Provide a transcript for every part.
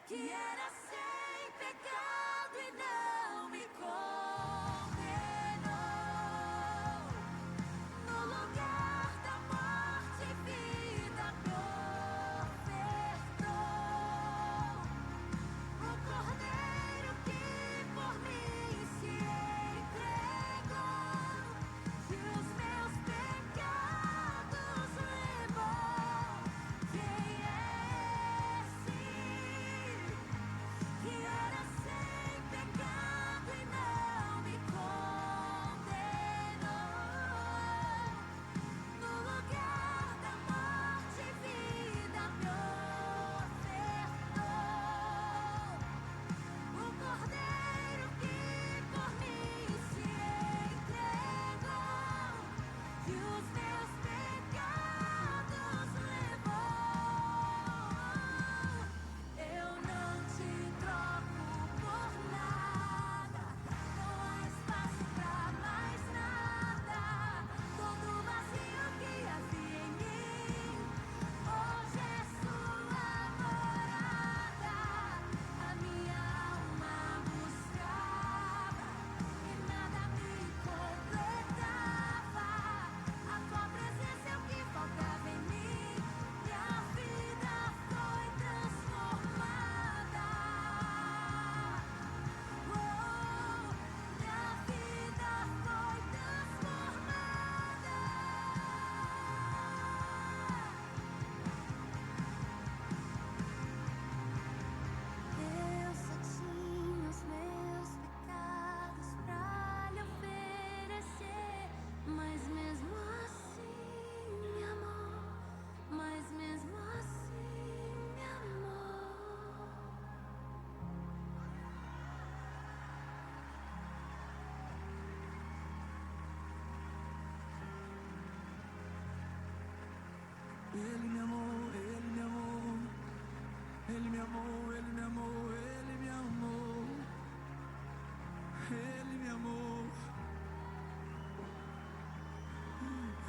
que era sem pecado e não me condenou. No lugar da morte, vida me ofertou. O Cordeiro que por mim se entregou, que os meus pecados levou. Quem é esse que era sem pecado e não me condenou? No lugar da morte, vida me ofertou. O Cordeiro que por mim se entregou, que os meus pecados levou. Eu não te troco por nada, não há espaço pra mais nada. Todo vazio que havia em mim, hoje é sua morada. A minha alma buscava e nada me completava. A tua presença é o que faltava em mim. Minha vida foi transformada. Oh, minha vida foi transformada. Eu só tinha os meus pecados pra lhe oferecer, mas mesmo assim me amou, mas mesmo assim me amou. Ele me amou, Ele me amou, Ele me amou, Ele me amou, Ele me amou, Ele me amou,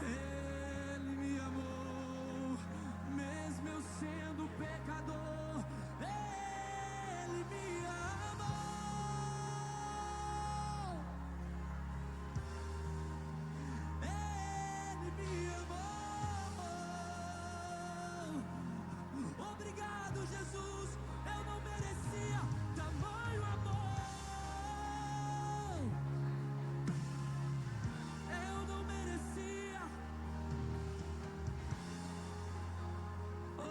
Ele me amou, mesmo eu sendo pecador, Ele me amou, Ele me amou. Obrigado, Jesus, eu não merecia tamanho amor. Eu não merecia. Oh,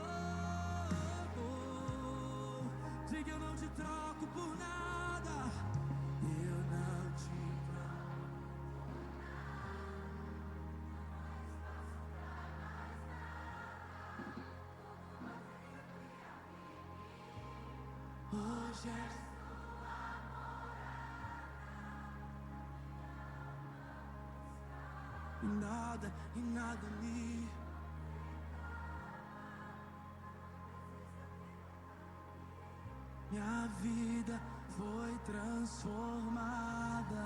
oh. Diga, eu não te troco por nada. Eu não te troco. Hoje é e nada me. Minha vida foi transformada.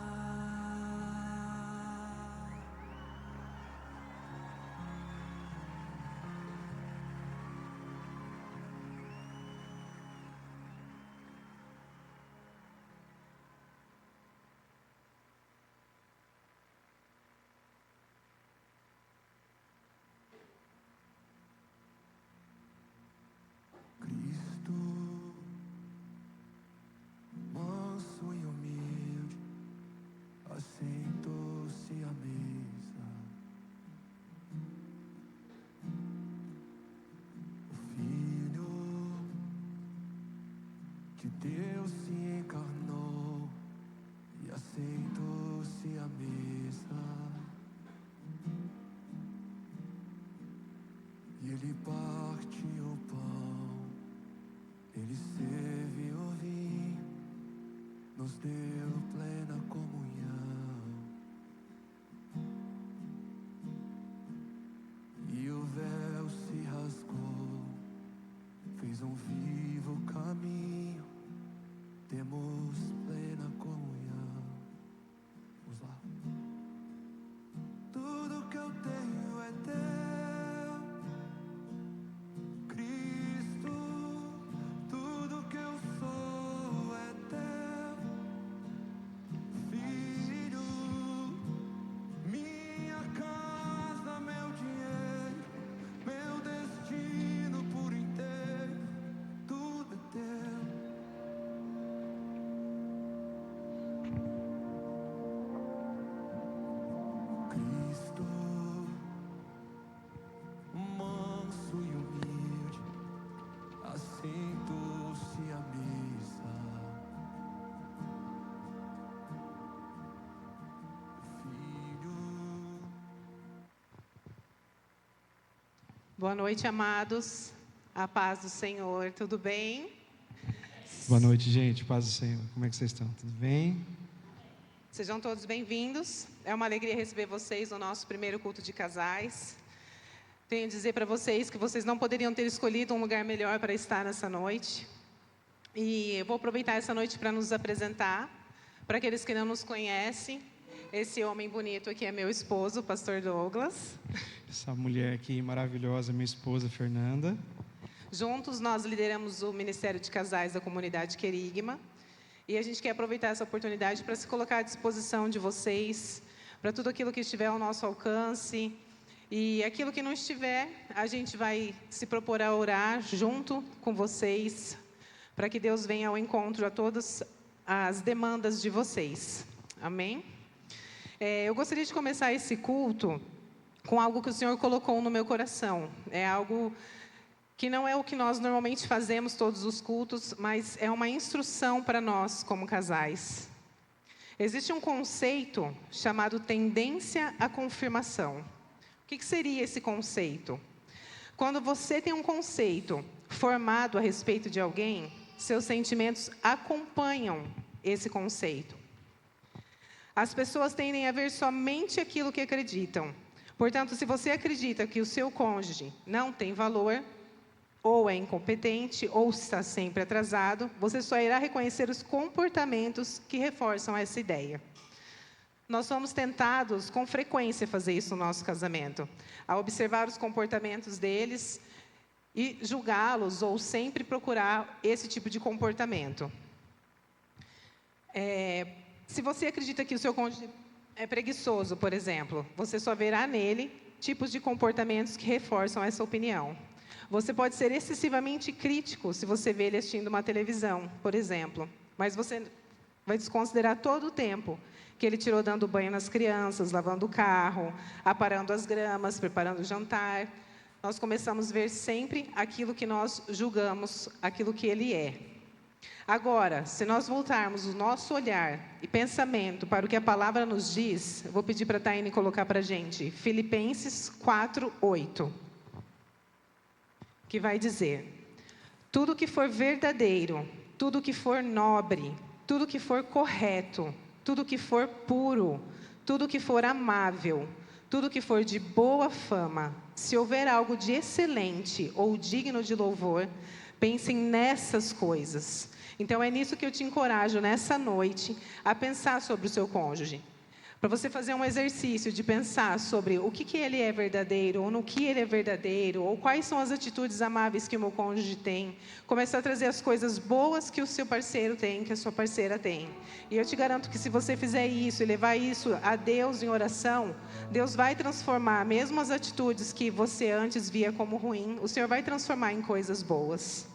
Cristo, manso e humilde, assentou-se à mesa. O Filho de Deus se encarnou e assentou-se à mesa. E ele partiu o pão, ele serviu o vinho, nos deu plena comunhão. E o véu se rasgou, fez um vivo caminho, temos plena comunhão. Vamos lá. Tudo que eu tenho é teu, Cristo. Tudo que eu Fintou-se a missa, filho. Boa noite, amados. A paz do Senhor, tudo bem? Boa noite, gente. Paz do Senhor. Como é que vocês estão? Tudo bem? Sejam todos bem-vindos. É uma alegria receber vocês no nosso primeiro culto de casais. Tenho a dizer para vocês que vocês não poderiam ter escolhido um lugar melhor para estar nessa noite. E eu vou aproveitar essa noite para nos apresentar. Para aqueles que não nos conhecem, esse homem bonito aqui é meu esposo, o pastor Douglas. Essa mulher aqui maravilhosa, minha esposa Fernanda. Juntos nós lideramos o Ministério de Casais da Comunidade Querigma. E a gente quer aproveitar essa oportunidade para se colocar à disposição de vocês, para tudo aquilo que estiver ao nosso alcance. E aquilo que não estiver, a gente vai se propor a orar junto com vocês, para que Deus venha ao encontro a todas as demandas de vocês. Amém? Eu gostaria de começar esse culto com algo que o Senhor colocou no meu coração. É algo que não é o que nós normalmente fazemos todos os cultos, mas é uma instrução para nós como casais. Existe um conceito chamado tendência à confirmação. O que seria esse conceito? Quando você tem um conceito formado a respeito de alguém, seus sentimentos acompanham esse conceito. As pessoas tendem a ver somente aquilo que acreditam. Portanto, se você acredita que o seu cônjuge não tem valor, ou é incompetente, ou está sempre atrasado, você só irá reconhecer os comportamentos que reforçam essa ideia. Nós somos tentados com frequência a fazer isso no nosso casamento, a observar os comportamentos deles e julgá-los, ou sempre procurar esse tipo de comportamento. Se você acredita que o seu cônjuge é preguiçoso, por exemplo, você só verá nele tipos de comportamentos que reforçam essa opinião. Você pode ser excessivamente crítico se você vê ele assistindo uma televisão, por exemplo, mas você vai desconsiderar todo o tempo que ele tirou dando banho nas crianças, lavando o carro, aparando as gramas, preparando o jantar. Nós começamos a ver sempre aquilo que nós julgamos, aquilo que ele é. Agora, se nós voltarmos o nosso olhar e pensamento para o que a palavra nos diz, eu vou pedir para a Taine colocar para a gente, Filipenses 4:8. Que vai dizer: tudo que for verdadeiro, tudo que for nobre, tudo que for correto, tudo que for puro, tudo que for amável, tudo que for de boa fama, se houver algo de excelente ou digno de louvor, pensem nessas coisas. Então é nisso que eu te encorajo nessa noite a pensar sobre o seu cônjuge. Para você fazer um exercício de pensar sobre o que ele é verdadeiro, ou no que ele é verdadeiro, ou quais são as atitudes amáveis que o meu cônjuge tem. Começar a trazer as coisas boas que o seu parceiro tem, que a sua parceira tem. E eu te garanto que se você fizer isso e levar isso a Deus em oração, Deus vai transformar, mesmo as atitudes que você antes via como ruim, o Senhor vai transformar em coisas boas.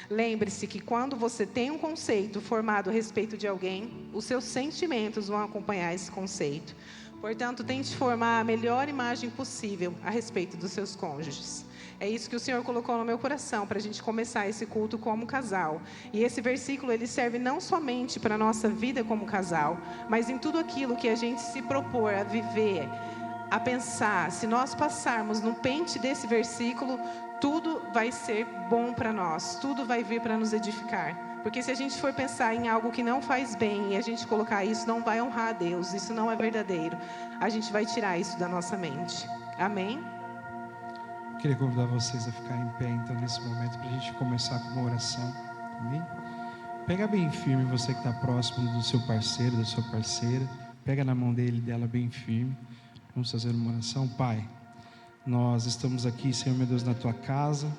Lembre-se que quando você tem um conceito formado a respeito de alguém, os seus sentimentos vão acompanhar esse conceito. Portanto, tente formar a melhor imagem possível a respeito dos seus cônjuges. É isso que o Senhor colocou no meu coração para a gente começar esse culto como casal. E esse versículo ele serve não somente para a nossa vida como casal, mas em tudo aquilo que a gente se propor a viver, a pensar. Se nós passarmos no pente desse versículo, tudo vai ser bom para nós, tudo vai vir para nos edificar. Porque se a gente for pensar em algo que não faz bem e a gente colocar isso, não vai honrar a Deus, isso não é verdadeiro, a gente vai tirar isso da nossa mente. Amém? Eu queria convidar vocês a ficar em pé, então, nesse momento, para a gente começar com uma oração. Amém? Pega bem firme você que está próximo do seu parceiro, da sua parceira. Pega na mão dele, dela bem firme. Vamos fazer uma oração. Pai, nós estamos aqui, Senhor meu Deus, na Tua casa,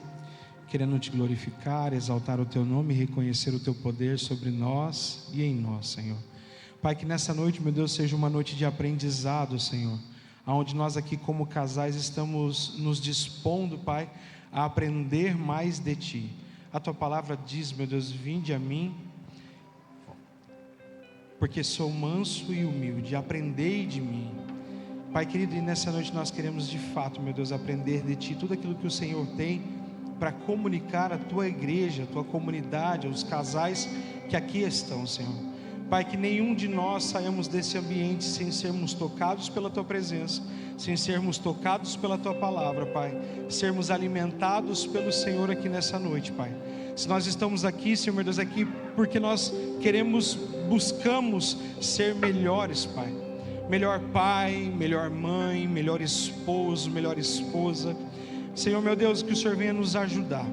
querendo Te glorificar, exaltar o Teu nome e reconhecer o Teu poder sobre nós e em nós, Senhor. Pai, que nessa noite, meu Deus, seja uma noite de aprendizado, Senhor, onde nós aqui como casais estamos nos dispondo, Pai, a aprender mais de Ti. A Tua palavra diz, meu Deus, vinde a mim, porque sou manso e humilde, aprendei de mim. Pai querido, e nessa noite nós queremos de fato, meu Deus, aprender de Ti tudo aquilo que o Senhor tem para comunicar a tua igreja, a tua comunidade, aos casais que aqui estão, Senhor. Pai, que nenhum de nós saímos desse ambiente sem sermos tocados pela tua presença, sem sermos tocados pela tua palavra, Pai, sermos alimentados pelo Senhor aqui nessa noite, Pai. Se nós estamos aqui, Senhor meu Deus, aqui porque nós buscamos ser melhores, Pai. Melhor pai, melhor mãe, melhor esposo, melhor esposa. Senhor meu Deus, que o Senhor venha nos ajudar,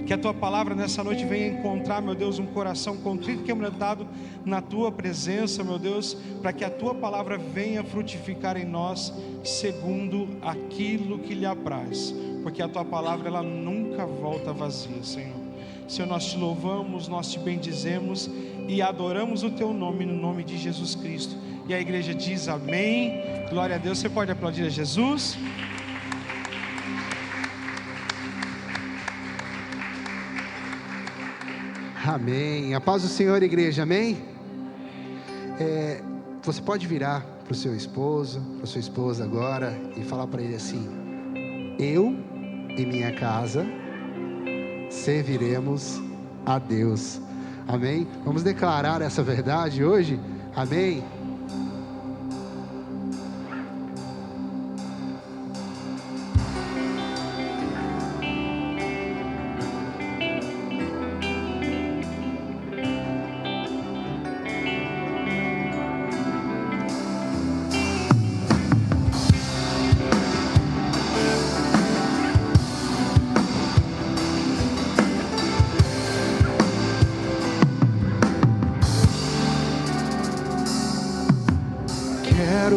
que a tua palavra nessa noite venha encontrar, meu Deus, um coração contrito e quebrantado na tua presença, meu Deus, para que a tua palavra venha frutificar em nós segundo aquilo que lhe apraz, porque a tua palavra ela nunca volta vazia, Senhor. Senhor, nós te louvamos, nós te bendizemos e adoramos o teu nome, no nome de Jesus Cristo. E a igreja diz amém, glória a Deus. Você pode aplaudir a Jesus? Amém. A paz do Senhor, igreja, amém? Você pode virar para o seu esposo, para a sua esposa agora e falar para ele assim: eu e minha casa serviremos a Deus. Amém? Vamos declarar essa verdade hoje? Amém?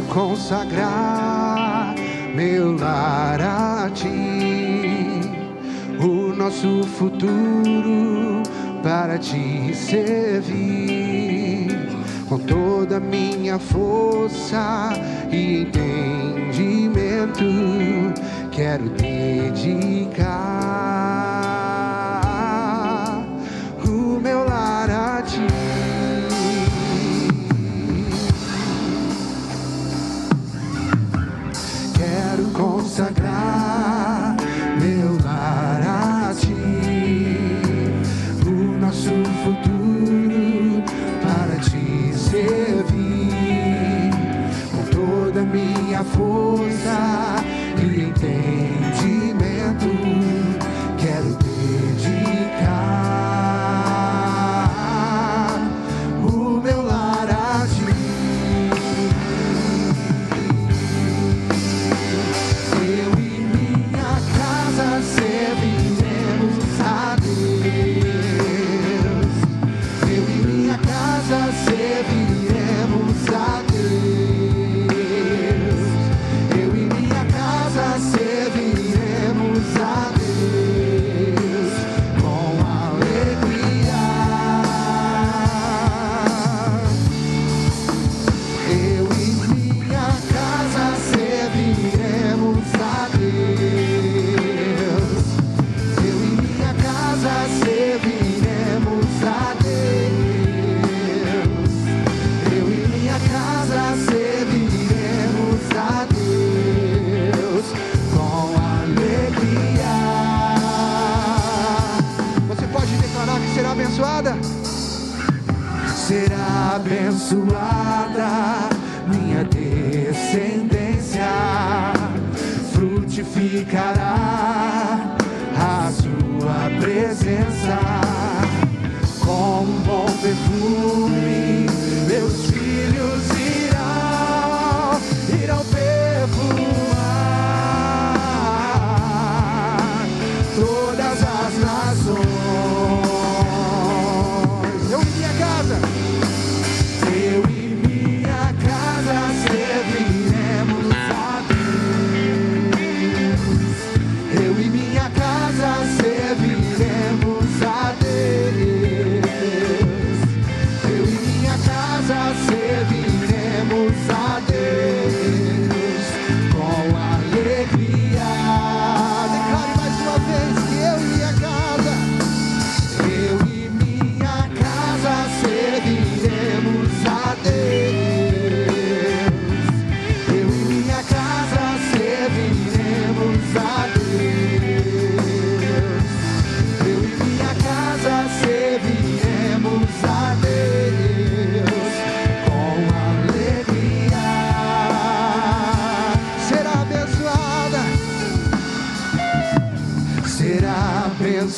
Consagrar meu lar a ti, o nosso futuro para te servir, com toda a minha força e entendimento, quero dedicar o meu lar a ti. Consagrar meu lar a ti, o nosso futuro para te servir, com toda a minha força e entendimento, quero dedicar o meu lar a ti. Será abençoada minha descendência, frutificará a sua presença, com um bom perfume meus filhos irão perfuar todas as nações. Eu e minha casa serviremos a Deus. Eu e minha casa serviremos a Deus.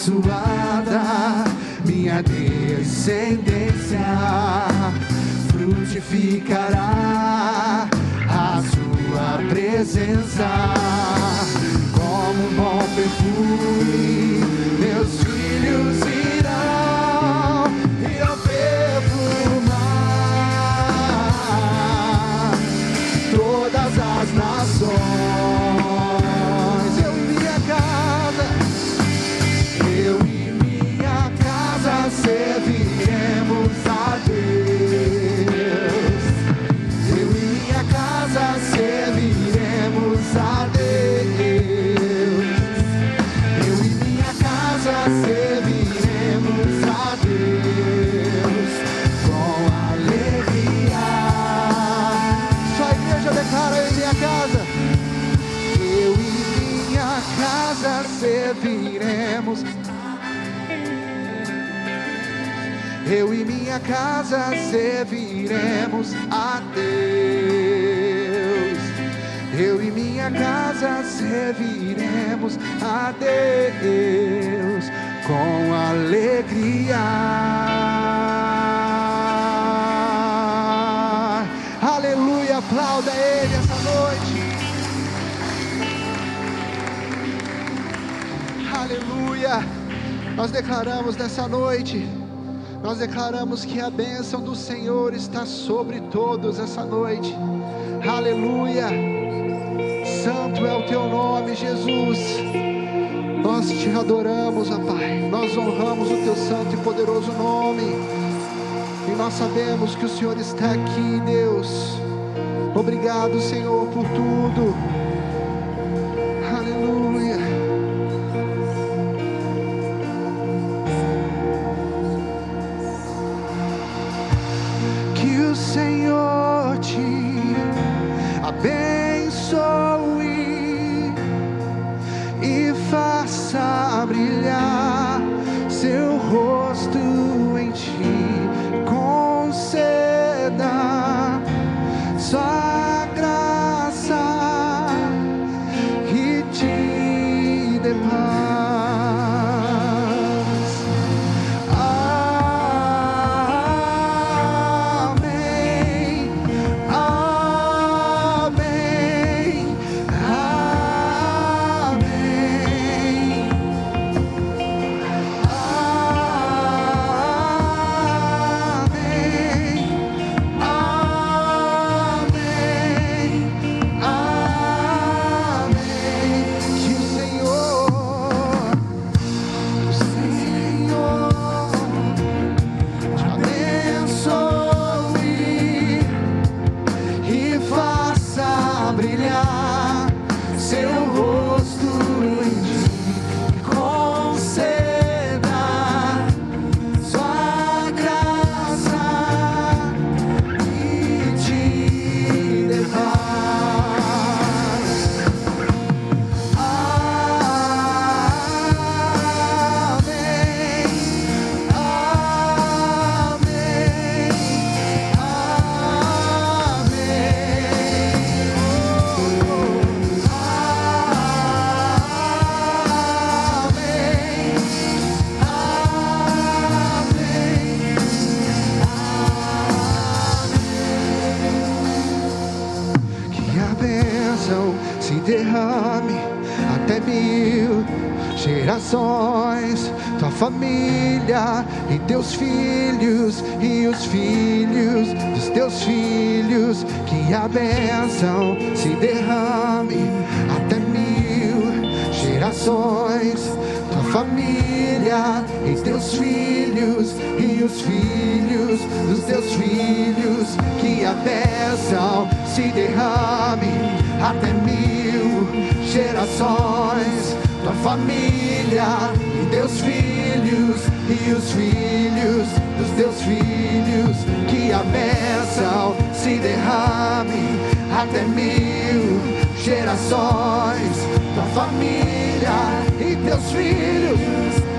abençoada, minha descendência frutificará a sua presença. Como um bom perfume, meus filhos irão perfumar todas as nações. Eu e minha casa serviremos a Deus. Eu e minha casa serviremos a Deus. Eu e minha casa serviremos a Deus com alegria. Só a igreja declara: eu e minha casa. Eu e minha casa serviremos. Eu e minha casa serviremos a Deus. Eu e minha casa serviremos a Deus com alegria. Aleluia, aplauda Ele essa noite. Aleluia. Nós declaramos nessa noite, nós declaramos que a bênção do Senhor está sobre todos essa noite. Aleluia. Santo é o teu nome, Jesus. Nós te adoramos, ó Pai. Nós honramos o teu santo e poderoso nome. E nós sabemos que o Senhor está aqui, Deus. Obrigado, Senhor, por tudo. Aleluia. Que o Senhor te abençoe e faça brilhar seu rosto em ti, conceda sua graça e te dê paz. Amém, amém, amém, brilhar seu rosto em ti, conceda sua graça e te dê paz. Amém, se derrame até 1000 gerações, tua família e teus filhos e os filhos dos teus filhos. Que a bênção se derrame até 1000 gerações, tua família e teus filhos e os filhos dos teus filhos. Que a bênção se derrame até 1000 gerações, tua família e teus filhos e os filhos dos teus filhos. Que a bênção se derrame até 1000 gerações, tua família e teus filhos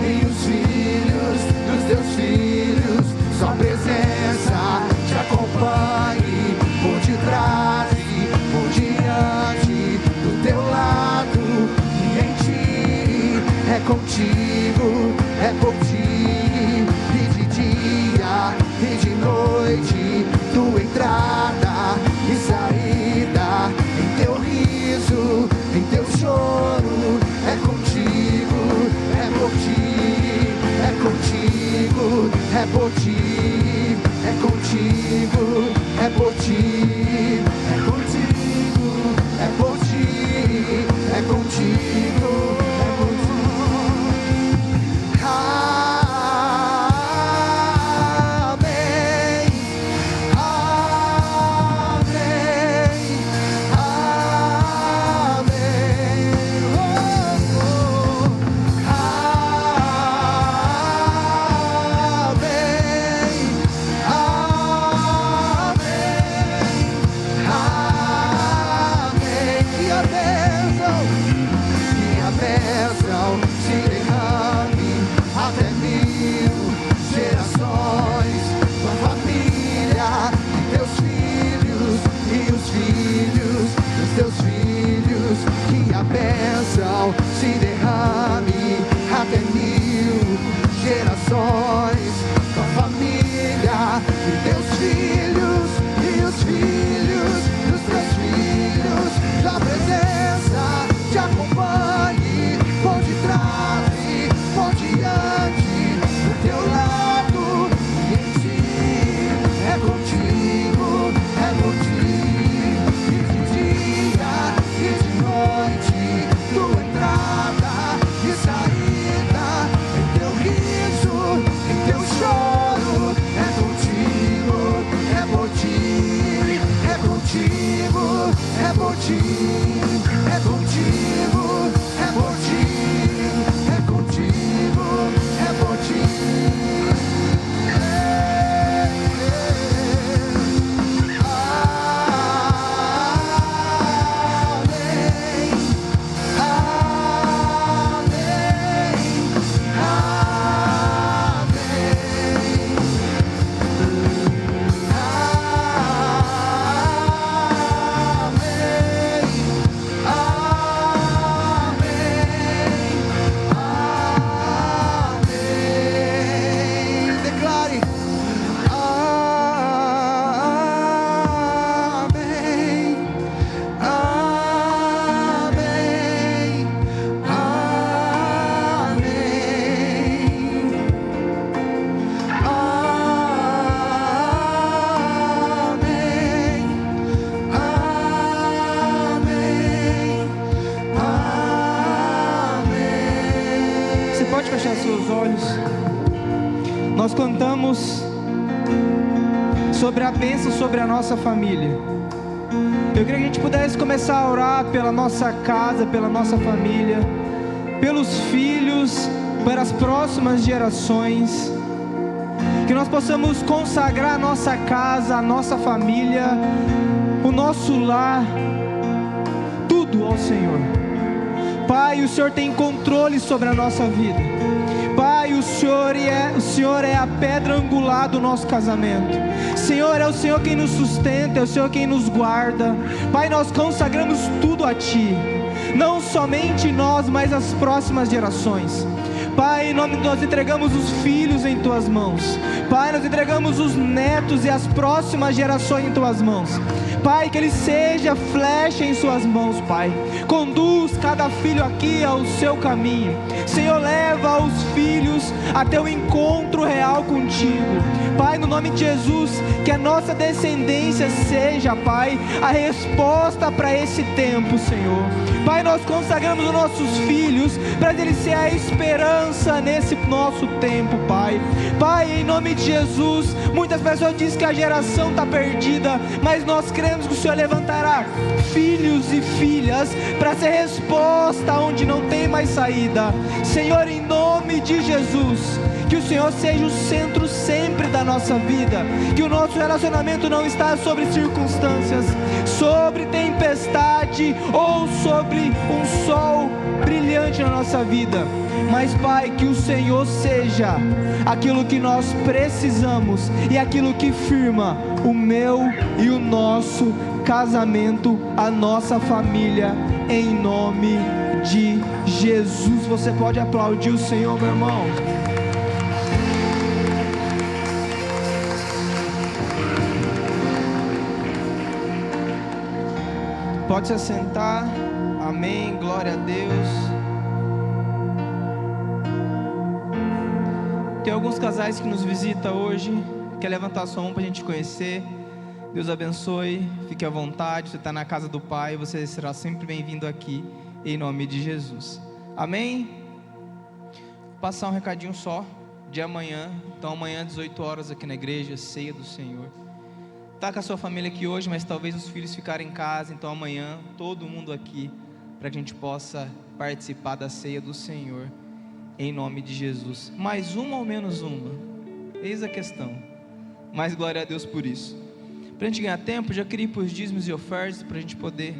e os filhos dos teus filhos. Sua presença te acompanhe por detrás e por diante, do teu lado e em ti. É contigo é por ti. E de dia e de noite, tua entrada e saída, em teu riso, em teu choro, é contigo, é por ti, é contigo, é por ti, é contigo, é por ti, é contigo, é por ti, é contigo, é por ti. Se derrame até 1000 gerações, tua família e teus filhos e os filhos dos teus filhos. Tua presença te acompanhe por detrás e por diante, do teu lado e em ti. É contigo, é por ti, e de dia e de noite, tua entrada e saída, em teu riso, em teu choro, é contigo, é por ti, é contigo, é por ti, é contigo, é por ti, é contigo, é por ti. Nós cantamos sobre a bênção sobre a nossa família. Eu queria que a gente pudesse começar a orar pela nossa casa, pela nossa família, pelos filhos, pelas próximas gerações. Que nós possamos consagrar a nossa casa, a nossa família, o nosso lar, tudo ao Senhor. Pai, o Senhor tem controle sobre a nossa vida. Pai, o Senhor é a pedra angular do nosso casamento. Senhor, é o Senhor quem nos sustenta, é o Senhor quem nos guarda. Pai, nós consagramos tudo a Ti, não somente nós, mas as próximas gerações. Pai, nós entregamos os filhos em Tuas mãos. Pai, nós entregamos os netos e as próximas gerações em Tuas mãos. Pai, que ele seja flecha em Suas mãos, Pai. Conduz cada filho aqui ao seu caminho. Senhor, leva os filhos até o encontro real contigo. Pai, no nome de Jesus, que a nossa descendência seja, Pai, a resposta para esse tempo, Senhor. Pai, nós consagramos os nossos filhos para eles ser a esperança nesse nosso tempo, Pai. Pai, em nome de Jesus, muitas pessoas dizem que a geração está perdida, mas nós cremos que o Senhor levantará filhos e filhas para ser resposta onde não tem mais saída. Senhor, em nome de Jesus, que o Senhor seja o centro sempre da nossa vida, que o nosso relacionamento não está sobre circunstâncias, sobre tempestade ou sobre um sol brilhante na nossa vida, mas Pai, que o Senhor seja aquilo que nós precisamos e aquilo que firma o meu e o nosso casamento, a nossa família, em nome de Jesus. Você pode aplaudir o Senhor, meu irmão. Pode se assentar. Amém. Glória a Deus. Tem alguns casais que nos visitam hoje. Quer levantar sua mão para a gente conhecer? Deus abençoe. Fique à vontade. Você está na casa do Pai. Você será sempre bem-vindo aqui. Em nome de Jesus. Amém? Vou passar um recadinho só de amanhã. Então amanhã 18 horas aqui na igreja, ceia do Senhor. Tá com a sua família aqui hoje, mas talvez os filhos ficarem em casa. Então amanhã todo mundo aqui, para que a gente possa participar da ceia do Senhor, em nome de Jesus. Mais uma ou menos uma? Eis a questão. Mas glória a Deus por isso. Para a gente ganhar tempo, já queria ir para os dízimos e ofertas, para a gente poder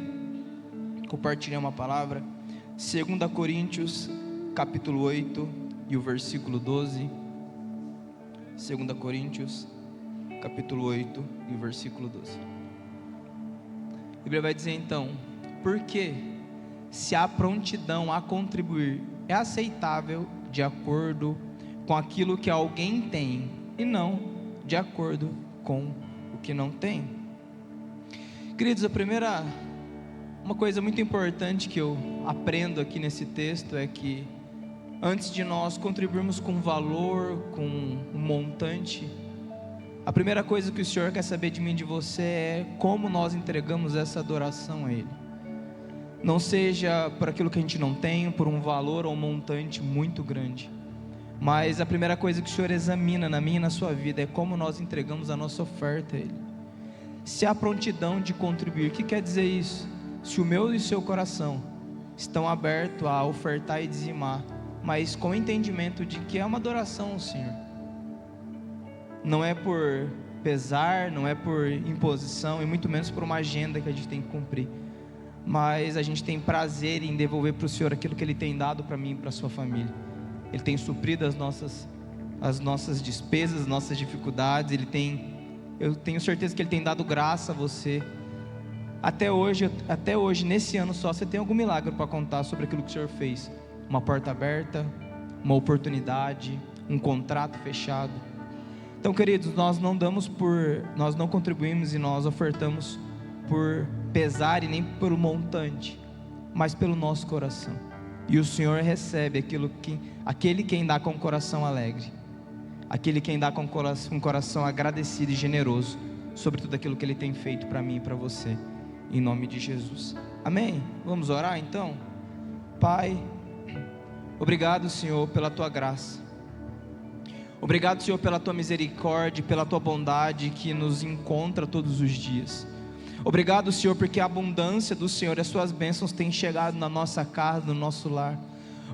compartilhar uma palavra. 2 Coríntios capítulo 8 e o versículo 12. 2 Coríntios capítulo 8 e o versículo 12. A Bíblia vai dizer então: porque se há prontidão a contribuir, é aceitável de acordo com aquilo que alguém tem, e não de acordo com o que não tem. Queridos, uma coisa muito importante que eu aprendo aqui nesse texto é que antes de nós contribuirmos com valor, com um montante, a primeira coisa que o Senhor quer saber de mim e de você é como nós entregamos essa adoração a Ele. Não seja por aquilo que a gente não tem, por um valor ou um montante muito grande, mas a primeira coisa que o Senhor examina na minha e na sua vida é como nós entregamos a nossa oferta a Ele. Se há prontidão de contribuir, o que quer dizer isso? Se o meu e o seu coração estão abertos a ofertar e dizimar, mas com o entendimento de que é uma adoração ao Senhor, não é por pesar, não é por imposição, e muito menos por uma agenda que a gente tem que cumprir, mas a gente tem prazer em devolver para o Senhor aquilo que Ele tem dado para mim e para a sua família. Ele tem suprido as nossas despesas, as nossas dificuldades. Eu tenho certeza que Ele tem dado graça a você. Até hoje, nesse ano só, você tem algum milagre para contar sobre aquilo que o Senhor fez? Uma porta aberta, uma oportunidade, um contrato fechado. Então, queridos, nós não contribuímos e nós ofertamos por pesar e nem por montante, mas pelo nosso coração. E o Senhor recebe aquele quem dá com o coração alegre, aquele quem dá com um coração agradecido e generoso sobre tudo aquilo que Ele tem feito para mim e para você, em nome de Jesus. Amém? Vamos orar então? Pai, obrigado, Senhor, pela Tua graça. Obrigado, Senhor, pela Tua misericórdia, pela Tua bondade que nos encontra todos os dias. Obrigado, Senhor, porque a abundância do Senhor e as Suas bênçãos têm chegado na nossa casa, no nosso lar.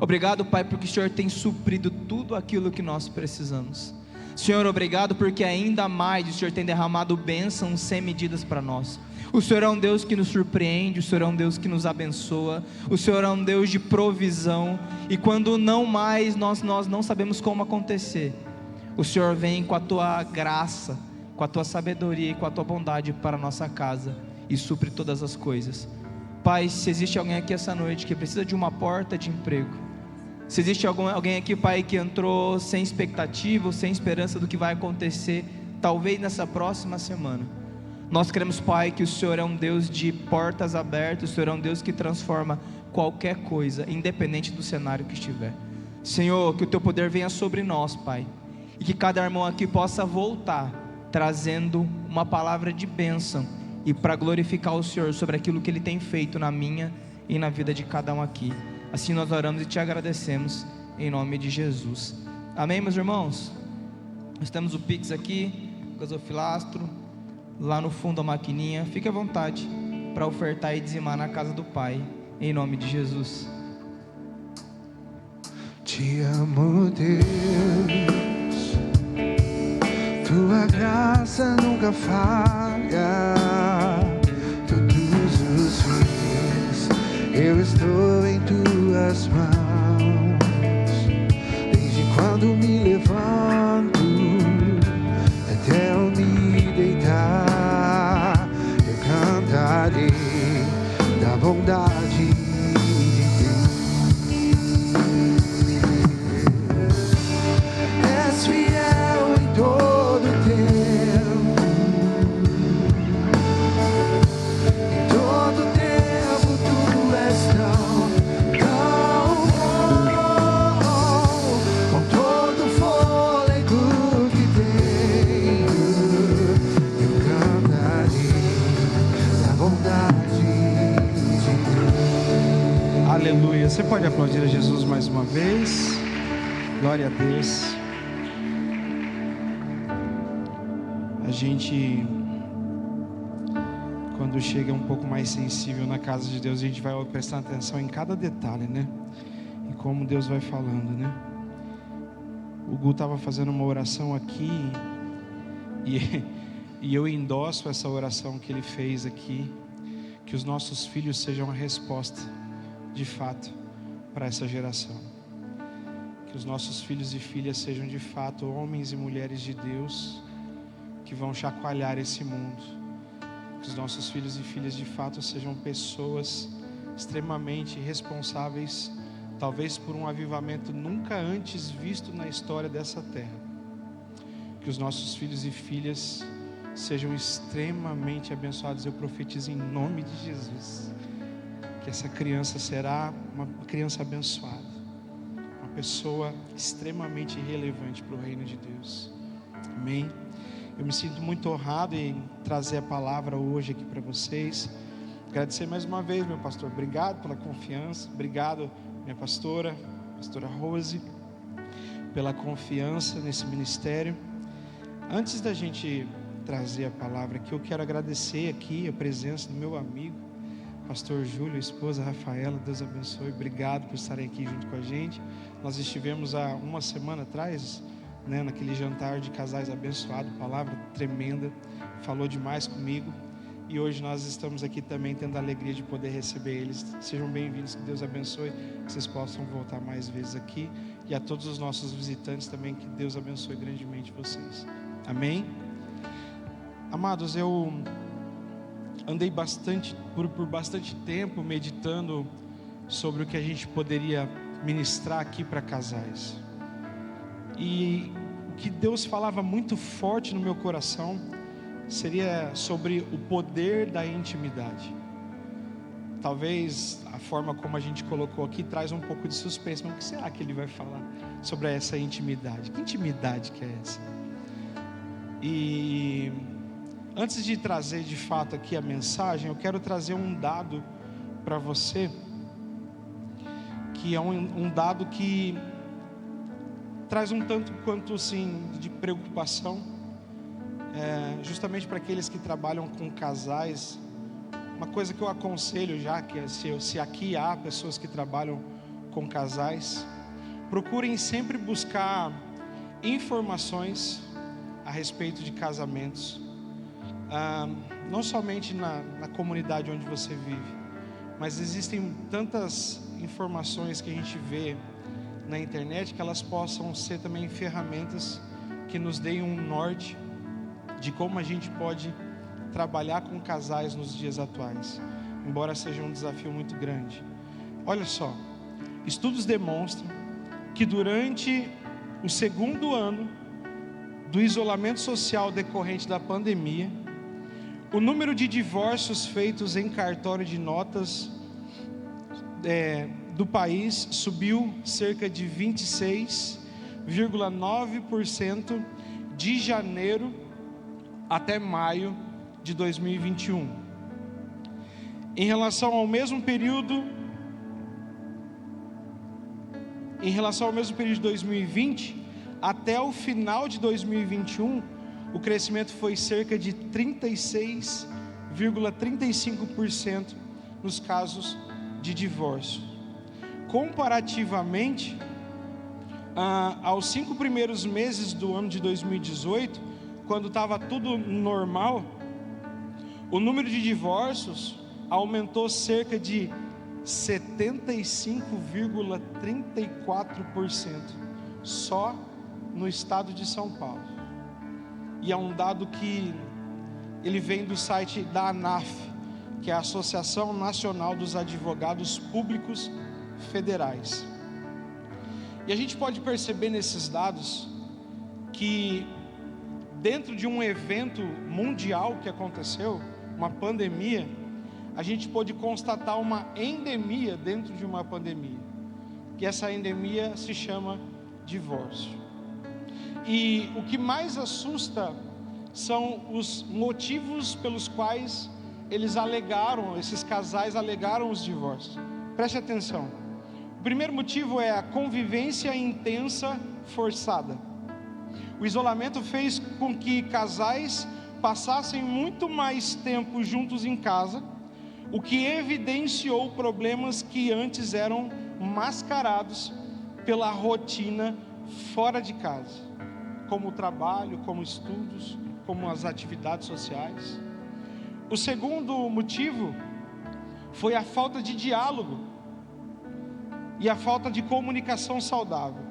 Obrigado, Pai, porque o Senhor tem suprido tudo aquilo que nós precisamos. Senhor, obrigado porque ainda mais o Senhor tem derramado bênçãos sem medidas para nós. O Senhor é um Deus que nos surpreende, o Senhor é um Deus que nos abençoa, o Senhor é um Deus de provisão, e quando não mais nós não sabemos como acontecer, o Senhor vem com a Tua graça, com a Tua sabedoria e com a Tua bondade para a nossa casa e supre todas as coisas. Pai, se existe alguém aqui essa noite que precisa de uma porta de emprego, se existe alguém aqui, Pai, que entrou sem expectativa ou sem esperança do que vai acontecer, talvez nessa próxima semana, nós queremos, Pai, que o Senhor é um Deus de portas abertas, o Senhor é um Deus que transforma qualquer coisa, independente do cenário que estiver. Senhor, que o Teu poder venha sobre nós, Pai, e que cada irmão aqui possa voltar trazendo uma palavra de bênção e para glorificar o Senhor sobre aquilo que Ele tem feito na minha e na vida de cada um aqui. Assim nós oramos e Te agradecemos em nome de Jesus. Amém, meus irmãos? Nós temos o Pix aqui, o gasofilastro, lá no fundo a maquininha. Fique à vontade para ofertar e dizimar na casa do Pai, em nome de Jesus. Te amo, Deus, Tua graça nunca falha. Todos os dias eu estou em Tuas mãos. Desde quando me levanto até eu me deitar, eu cantarei da bondade de Deus. Você pode aplaudir a Jesus mais uma vez. Glória a Deus. A gente, quando chega um pouco mais sensível na casa de Deus, a gente vai prestando atenção em cada detalhe, né? E como Deus vai falando, né? O Gu estava fazendo uma oração aqui e eu endosso essa oração que ele fez aqui, que os nossos filhos sejam a resposta, de fato, para essa geração. Que os nossos filhos e filhas sejam de fato homens e mulheres de Deus, que vão chacoalhar esse mundo. Que os nossos filhos e filhas de fato sejam pessoas extremamente responsáveis, talvez por um avivamento nunca antes visto na história dessa terra. Que os nossos filhos e filhas sejam extremamente abençoados. Eu profetizo em nome de Jesus que essa criança será uma criança abençoada, uma pessoa extremamente relevante para o reino de Deus. Amém? Eu me sinto muito honrado em trazer a palavra hoje aqui para vocês. Agradecer mais uma vez, meu pastor, obrigado pela confiança. Obrigado, minha pastora Rose, pela confiança nesse ministério. Antes da gente trazer a palavra aqui, eu quero agradecer aqui a presença do meu amigo, pastor Júlio, esposa Rafaela. Deus abençoe, obrigado por estarem aqui junto com a gente. Nós estivemos há uma semana atrás, né, naquele jantar de casais abençoado, palavra tremenda, falou demais comigo. E hoje nós estamos aqui também tendo a alegria de poder receber eles. Sejam bem-vindos, que Deus abençoe, que vocês possam voltar mais vezes aqui. E a todos os nossos visitantes também, que Deus abençoe grandemente vocês. Amém? Amados, eu andei por bastante tempo meditando sobre o que a gente poderia ministrar aqui para casais. E o que Deus falava muito forte no meu coração seria sobre o poder da intimidade. Talvez a forma como a gente colocou aqui traz um pouco de suspense, mas o que será que ele vai falar sobre essa intimidade? Que intimidade que é essa? E antes de trazer de fato aqui a mensagem, eu quero trazer um dado para você, que é um dado que traz um tanto quanto assim de preocupação, justamente para aqueles que trabalham com casais. Uma coisa que eu aconselho, já que se aqui há pessoas que trabalham com casais, procurem sempre buscar informações a respeito de casamentos, não somente na comunidade onde você vive, mas existem tantas informações que a gente vê na internet, que elas possam ser também ferramentas que nos deem um norte de como a gente pode trabalhar com casais nos dias atuais, embora seja um desafio muito grande. Olha só, estudos demonstram que durante o segundo ano do isolamento social decorrente da pandemia, o número de divórcios feitos em cartório de notas do país subiu cerca de 26,9% de janeiro até maio de 2021. Em relação ao mesmo período de 2020, até o final de 2021, o crescimento foi cerca de 36,35% nos casos de divórcio. Comparativamente aos 5 primeiros meses do ano de 2018, quando estava tudo normal, o número de divórcios aumentou cerca de 75,34% só no estado de São Paulo. E é um dado que ele vem do site da ANAF, que é a Associação Nacional dos Advogados Públicos Federais. E a gente pode perceber nesses dados que dentro de um evento mundial que aconteceu, uma pandemia, a gente pôde constatar uma endemia dentro de uma pandemia, que essa endemia se chama divórcio. E o que mais assusta são os motivos pelos quais esses casais alegaram os divórcios. Preste atenção, O primeiro motivo é a convivência intensa forçada. O isolamento fez com que casais passassem muito mais tempo juntos em casa, o que evidenciou problemas que antes eram mascarados pela rotina fora de casa, como o trabalho, como estudos, como as atividades sociais. O segundo motivo foi a falta de diálogo e a falta de comunicação saudável.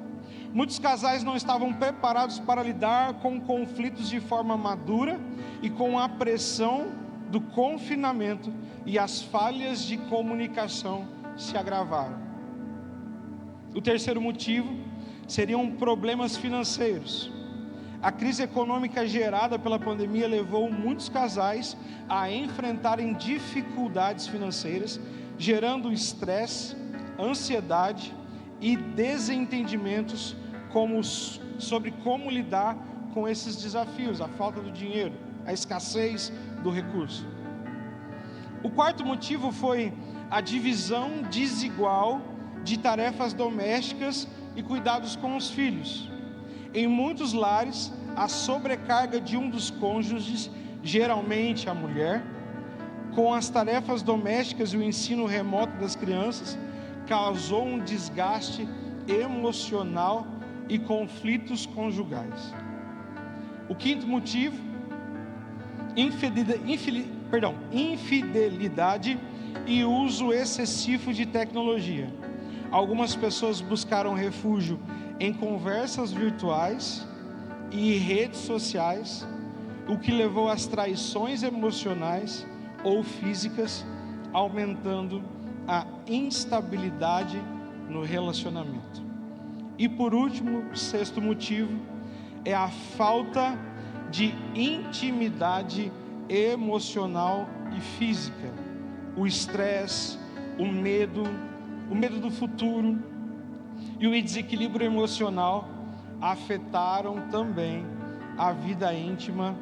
Muitos casais não estavam preparados para lidar com conflitos de forma madura e com a pressão do confinamento, e as falhas de comunicação se agravaram. O terceiro motivo seriam problemas financeiros. A crise econômica gerada pela pandemia levou muitos casais a enfrentarem dificuldades financeiras, gerando estresse, ansiedade e desentendimentos sobre como lidar com esses desafios, a falta do dinheiro, a escassez do recurso. O quarto motivo foi a divisão desigual de tarefas domésticas e cuidados com os filhos. Em muitos lares, a sobrecarga de um dos cônjuges, geralmente a mulher, com as tarefas domésticas e o ensino remoto das crianças, causou um desgaste emocional e conflitos conjugais. O quinto motivo, infidelidade e uso excessivo de tecnologia. Algumas pessoas buscaram refúgio em conversas virtuais e redes sociais, o que levou às traições emocionais ou físicas, aumentando a instabilidade no relacionamento. E por último, o sexto motivo é a falta de intimidade emocional e física. O estresse, o medo do futuro e o desequilíbrio emocional afetaram também a vida íntima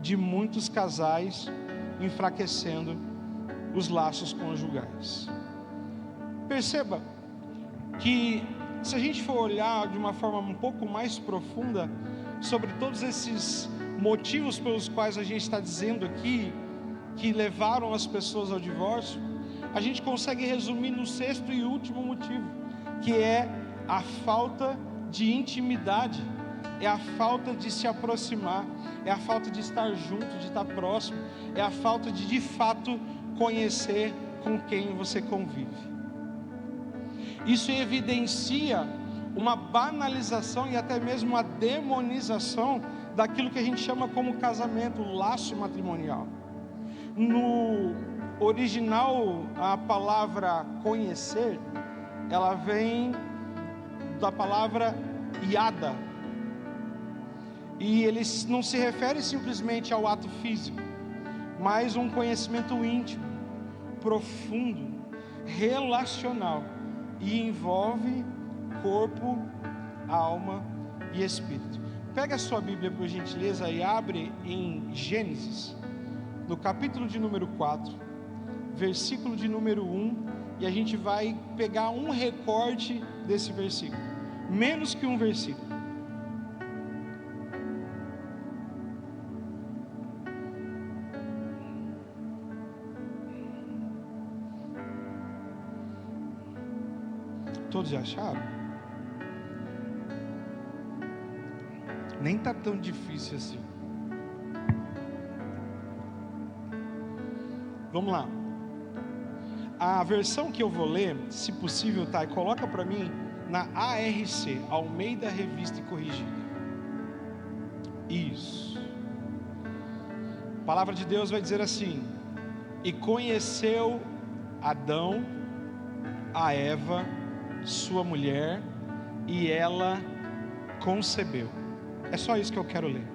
de muitos casais, enfraquecendo os laços conjugais. Perceba que, se a gente for olhar de uma forma um pouco mais profunda sobre todos esses motivos pelos quais a gente está dizendo aqui que levaram as pessoas ao divórcio, a gente consegue resumir no sexto e último motivo, que é a falta de intimidade, é a falta de se aproximar, é a falta de estar junto, de estar próximo, é a falta de fato conhecer com quem você convive. Isso evidencia uma banalização e até mesmo uma demonização daquilo que a gente chama como casamento, o laço matrimonial. No original, a palavra conhecer, ela vem da palavra iada, e ele não se refere simplesmente ao ato físico, mas um conhecimento íntimo, profundo, relacional, e envolve corpo, alma e espírito. Pega a sua Bíblia, por gentileza, e abre em Gênesis, no capítulo de número 4, versículo de número 1, e a gente vai pegar um recorte desse versículo, menos que um versículo. Todos já acharam? Nem está tão difícil assim. Vamos lá. A versão que eu vou ler, se possível, tá? Coloca para mim na ARC, Almeida Revista e Corrigida. Isso. A palavra de Deus vai dizer assim: e conheceu Adão a Eva, sua mulher, e ela concebeu. É só isso que eu quero ler.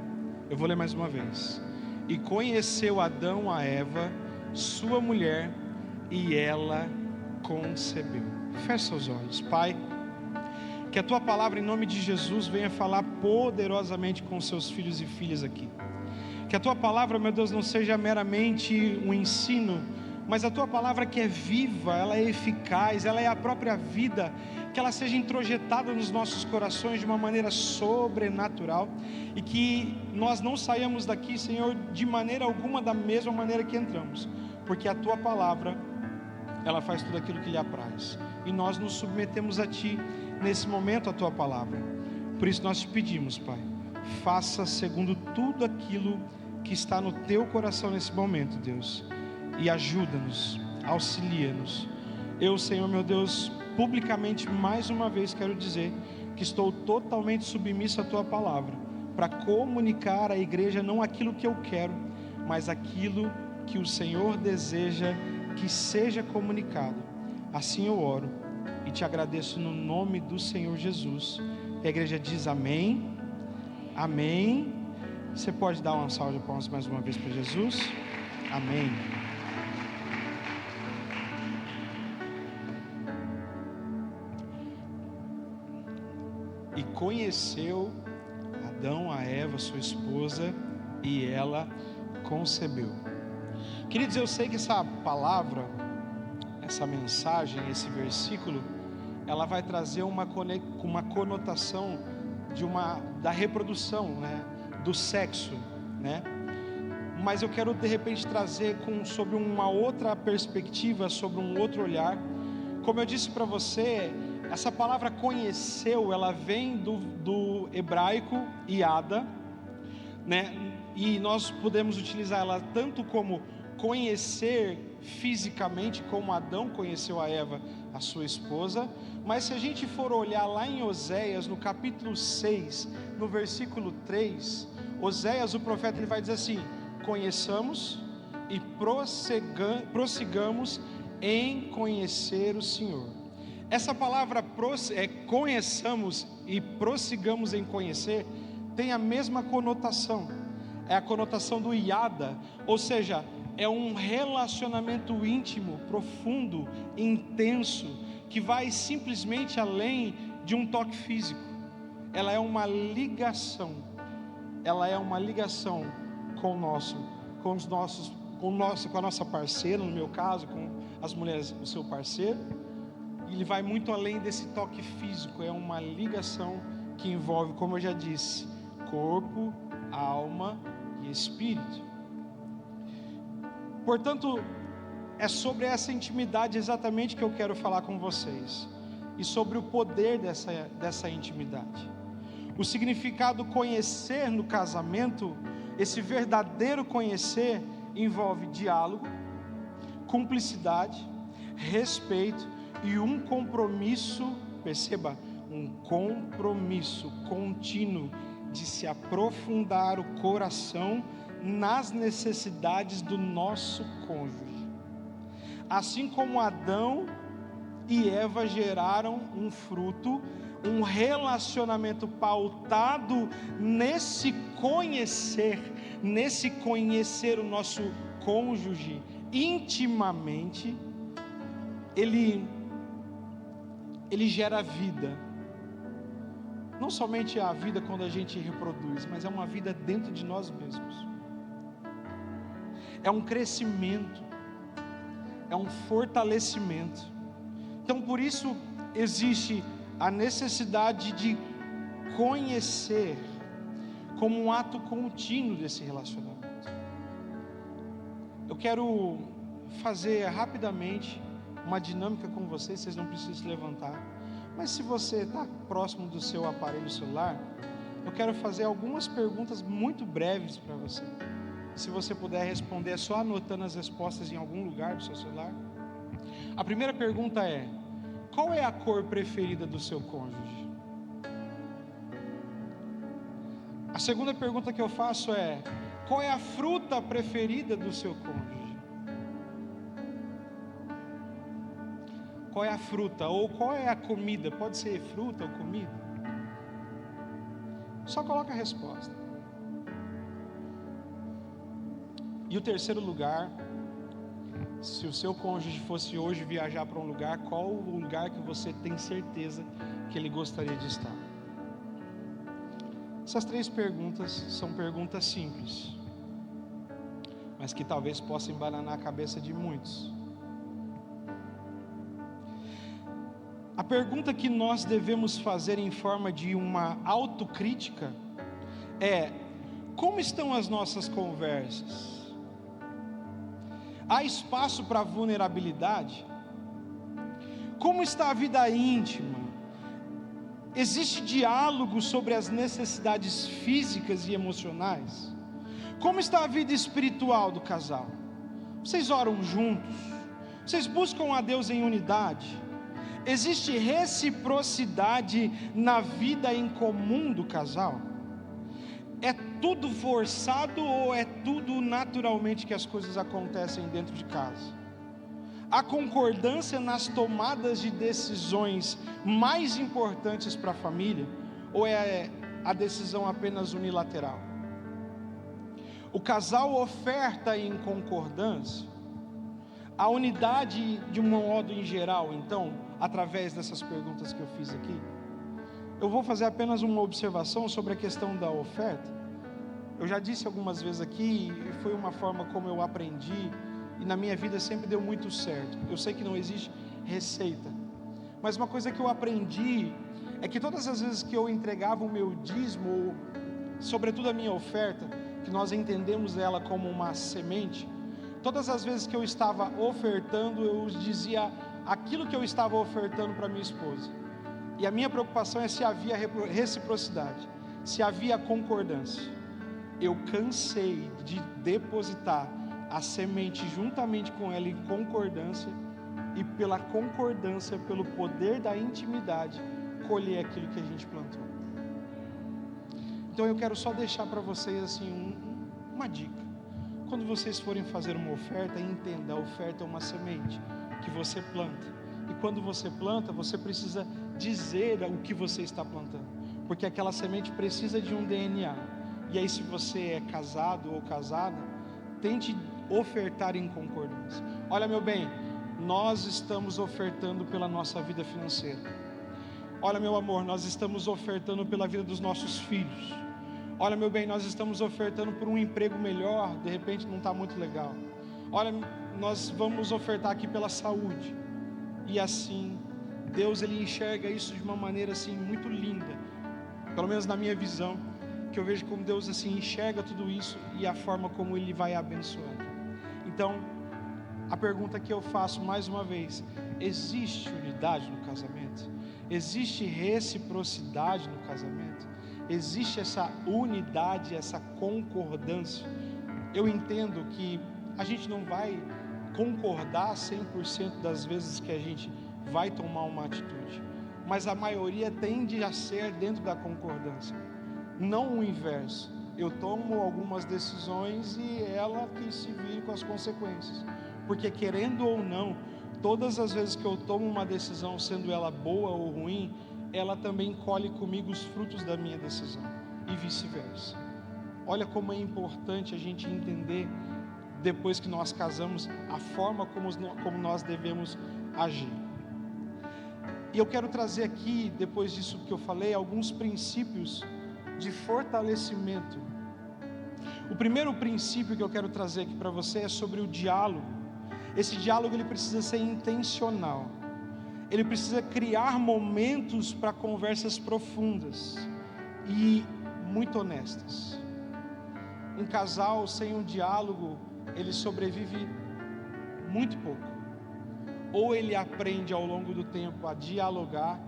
Eu vou ler mais uma vez. E conheceu Adão a Eva, sua mulher, e ela concebeu. Feche seus olhos. Pai, que a tua palavra em nome de Jesus venha falar poderosamente com seus filhos e filhas aqui. Que a tua palavra, meu Deus, não seja meramente um ensino, mas a tua palavra que é viva, ela é eficaz, ela é a própria vida, que ela seja introjetada nos nossos corações de uma maneira sobrenatural, e que nós não saiamos daqui, Senhor, de maneira alguma da mesma maneira que entramos, porque a tua palavra, ela faz tudo aquilo que lhe apraz, e nós nos submetemos a ti nesse momento, a tua palavra. Por isso nós te pedimos, Pai, faça segundo tudo aquilo que está no teu coração nesse momento, Deus, e ajuda-nos, auxilia-nos. Eu, Senhor meu Deus, publicamente mais uma vez quero dizer que estou totalmente submisso à tua palavra, para comunicar à igreja não aquilo que eu quero, mas aquilo que o Senhor deseja que seja comunicado. Assim eu oro e te agradeço no nome do Senhor Jesus. E a igreja diz amém, amém. Você pode dar uma salva de palmas mais uma vez para Jesus? Amém. E conheceu Adão a Eva, sua esposa, e ela concebeu. Queridos, eu sei que essa palavra, essa mensagem, esse versículo, ela vai trazer uma conotação da reprodução, né? Do sexo, né? Mas eu quero de repente trazer sobre uma outra perspectiva, sobre um outro olhar. Como eu disse para você, essa palavra conheceu, ela vem do hebraico iada, né? E nós podemos utilizar ela tanto como conhecer fisicamente, como Adão conheceu a Eva, a sua esposa. Mas se a gente for olhar lá em Oséias, no capítulo 6, no versículo 3, Oséias, o profeta, ele vai dizer assim: conheçamos e prossigamos em conhecer o Senhor. Essa palavra conheçamos e prossigamos em conhecer tem a mesma conotação, é a conotação do iada, ou seja, é um relacionamento íntimo, profundo, intenso, que vai simplesmente além de um toque físico. Ela é uma ligação, com a nossa parceira, no meu caso, com as mulheres, o seu parceiro. Ele vai muito além desse toque físico, é uma ligação que envolve, como eu já disse, corpo, alma e espírito. Portanto, é sobre essa intimidade exatamente que eu quero falar com vocês, e sobre o poder dessa intimidade. O significado conhecer no casamento, esse verdadeiro conhecer, envolve diálogo, cumplicidade, respeito e um compromisso, perceba, um compromisso contínuo de se aprofundar o coração nas necessidades do nosso cônjuge. Assim como Adão e Eva geraram um fruto, um relacionamento pautado nesse conhecer o nosso cônjuge intimamente, ele gera vida. Não somente a vida quando a gente reproduz, mas é uma vida dentro de nós mesmos. É um crescimento, é um fortalecimento. Então, por isso existe a necessidade de conhecer como um ato contínuo desse relacionamento. Eu quero fazer rapidamente uma dinâmica com vocês não precisam se levantar, mas se você está próximo do seu aparelho celular, eu quero fazer algumas perguntas muito breves para você. Se você puder responder, é só anotando as respostas em algum lugar do seu celular. A primeira pergunta é: qual é a cor preferida do seu cônjuge? A segunda pergunta que eu faço é: qual é a fruta preferida do seu cônjuge? Qual é a fruta? Ou qual é a comida? Pode ser fruta ou comida? Só coloca a resposta. E o terceiro lugar: se o seu cônjuge fosse hoje viajar para um lugar, qual o lugar que você tem certeza que ele gostaria de estar? Essas três perguntas são perguntas simples, mas que talvez possa embananar a cabeça de muitos. A pergunta que nós devemos fazer em forma de uma autocrítica é: como estão as nossas conversas? Há espaço para vulnerabilidade? Como está a vida íntima? Existe diálogo sobre as necessidades físicas e emocionais? Como está a vida espiritual do casal? Vocês oram juntos? Vocês buscam a Deus em unidade? Existe reciprocidade na vida em comum do casal? É tudo forçado ou é tudo naturalmente que as coisas acontecem dentro de casa? Há concordância nas tomadas de decisões mais importantes para a família? Ou é a decisão apenas unilateral? O casal oferta em concordância? A unidade de um modo em geral, então, através dessas perguntas que eu fiz aqui, eu vou fazer apenas uma observação sobre a questão da oferta. Eu já disse algumas vezes aqui, e foi uma forma como eu aprendi, e na minha vida sempre deu muito certo. Eu sei que não existe receita, mas uma coisa que eu aprendi é que todas as vezes que eu entregava o meu dízimo, ou sobretudo a minha oferta, que nós entendemos ela como uma semente, todas as vezes que eu estava ofertando, eu dizia aquilo que eu estava ofertando para minha esposa. E a minha preocupação é se havia reciprocidade, se havia concordância. Eu cansei de depositar a semente juntamente com ela em concordância, e pela concordância, pelo poder da intimidade, colher aquilo que a gente plantou. Então eu quero só deixar para vocês assim uma dica. Quando vocês forem fazer uma oferta, entenda, a oferta é uma semente que você planta. E quando você planta, você precisa dizer o que você está plantando, porque aquela semente precisa de um DNA. E aí, se você é casado ou casada, tente ofertar em concordância. Olha, meu bem, nós estamos ofertando pela nossa vida financeira. Olha, meu amor, nós estamos ofertando pela vida dos nossos filhos. Olha, meu bem, nós estamos ofertando por um emprego melhor, de repente não está muito legal. Olha, nós vamos ofertar aqui pela saúde. E assim, Deus, Ele enxerga isso de uma maneira assim muito linda, pelo menos na minha visão, que eu vejo como Deus assim enxerga tudo isso e a forma como Ele vai abençoando. Então, a pergunta que eu faço mais uma vez: existe unidade no casamento? Existe reciprocidade no casamento? Existe essa unidade, essa concordância? Eu entendo que a gente não vai concordar 100% das vezes que a gente vai tomar uma atitude, mas a maioria tende a ser dentro da concordância, não o inverso. Eu tomo algumas decisões e ela que se vire com as consequências, porque querendo ou não, todas as vezes que eu tomo uma decisão, sendo ela boa ou ruim, ela também colhe comigo os frutos da minha decisão, e vice-versa. Olha como é importante a gente entender, depois que nós casamos, a forma como nós devemos agir. E eu quero trazer aqui, depois disso que eu falei, alguns princípios de fortalecimento. O primeiro princípio que eu quero trazer aqui para você é sobre o diálogo. Esse diálogo, ele precisa ser intencional. Ele precisa criar momentos para conversas profundas e muito honestas. Um casal sem um diálogo, ele sobrevive muito pouco. Ou ele aprende ao longo do tempo a dialogar,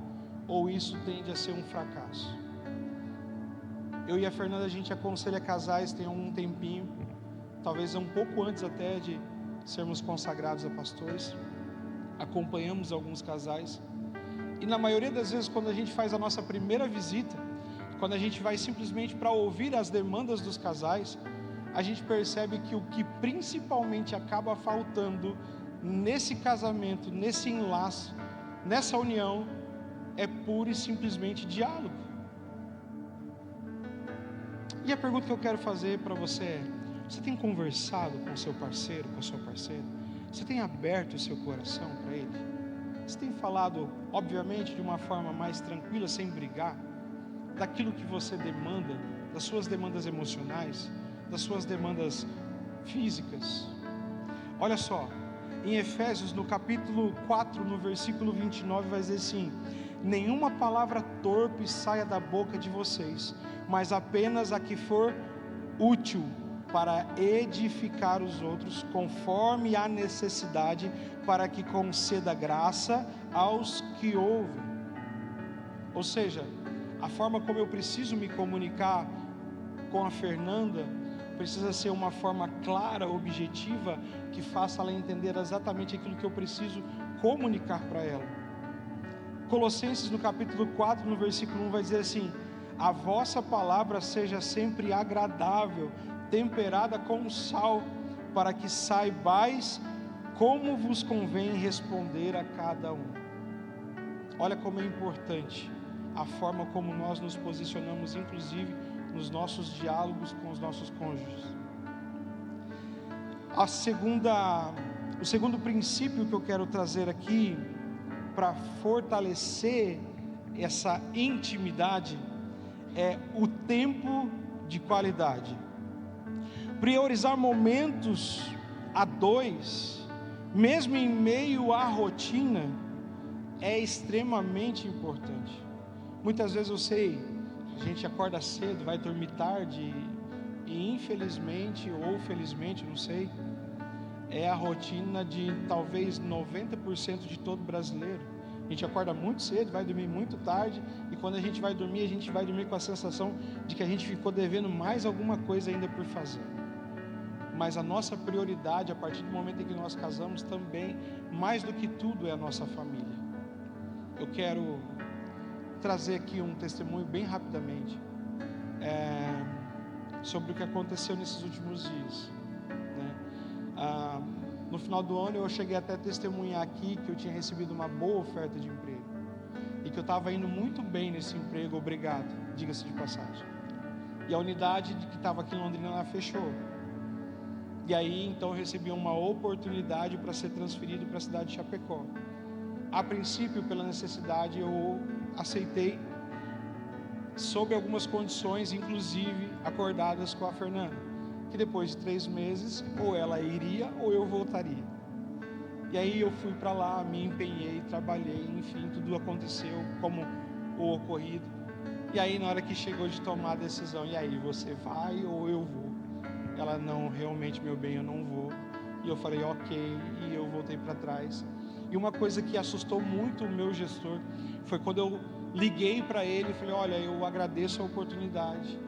ou isso tende a ser um fracasso. Eu e a Fernanda, a gente aconselha casais tem um tempinho, talvez um pouco antes até de sermos consagrados a pastores. Acompanhamos alguns casais, e na maioria das vezes, quando a gente faz a nossa primeira visita, quando a gente vai simplesmente para ouvir as demandas dos casais, a gente percebe que o que principalmente acaba faltando nesse casamento, nesse enlace, nessa união, é puro e simplesmente diálogo. E a pergunta que eu quero fazer para você é: você tem conversado com o seu parceiro, com a sua parceira? Você tem aberto o seu coração para ele? Você tem falado, obviamente, de uma forma mais tranquila, sem brigar, daquilo que você demanda, das suas demandas emocionais, das suas demandas físicas. Olha só, em Efésios, no capítulo 4, no versículo 29, vai dizer assim: nenhuma palavra torpe saia da boca de vocês, mas apenas a que for útil para edificar os outros, conforme a necessidade, para que conceda graça aos que ouvem. Ou seja, a forma como eu preciso me comunicar com a Fernanda precisa ser uma forma clara, objetiva, que faça ela entender exatamente aquilo que eu preciso comunicar para ela. Colossenses, no capítulo 4, no versículo 1, vai dizer assim: a vossa palavra seja sempre agradável, temperada com sal, para que saibais como vos convém responder a cada um. Olha como é importante a forma como nós nos posicionamos, inclusive nos nossos diálogos com os nossos cônjuges. O segundo princípio que eu quero trazer aqui para fortalecer essa intimidade é o tempo de qualidade. Priorizar momentos a dois, mesmo em meio à rotina, é extremamente importante. Muitas vezes eu sei, a gente acorda cedo, vai dormir tarde, e infelizmente ou felizmente, não sei, é a rotina de talvez 90% de todo brasileiro. A gente acorda muito cedo, vai dormir muito tarde, e quando a gente vai dormir com a sensação de que a gente ficou devendo mais alguma coisa ainda por fazer. Mas a nossa prioridade, a partir do momento em que nós casamos, também, mais do que tudo, é a nossa família. Eu quero trazer aqui um testemunho bem rapidamente sobre o que aconteceu nesses últimos dias, né? No final do ano eu cheguei até a testemunhar aqui que eu tinha recebido uma boa oferta de emprego e que eu estava indo muito bem nesse emprego, obrigado, diga-se de passagem. E a unidade que estava aqui em Londrina, ela fechou. E aí então eu recebi uma oportunidade para ser transferido para a cidade de Chapecó. A princípio, pela necessidade, eu aceitei, sob algumas condições, inclusive acordadas com a Fernanda, que depois de 3 meses, ou ela iria ou eu voltaria. E aí eu fui para lá, me empenhei, trabalhei, enfim, tudo aconteceu como o ocorrido. E aí na hora que chegou de tomar a decisão, e aí, você vai ou eu vou? Ela: não, realmente, meu bem, eu não vou. E eu falei: ok, e eu voltei para trás. E uma coisa que assustou muito o meu gestor foi quando eu liguei para ele e falei: olha, eu agradeço a oportunidade,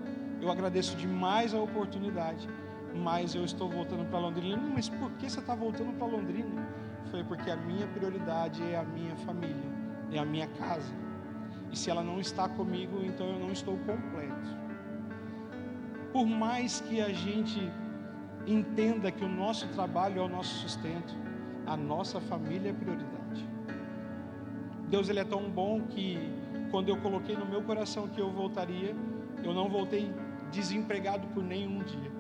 eu agradeço demais a oportunidade, mas eu estou voltando para Londrina. Ele: mas por que você está voltando para Londrina? Foi porque a minha prioridade é a minha família, é a minha casa, e se ela não está comigo, então eu não estou completo. Por mais que a gente entenda que o nosso trabalho é o nosso sustento, a nossa família é prioridade. Deus, Ele é tão bom que quando eu coloquei no meu coração que eu voltaria, eu não voltei desempregado por nenhum dia.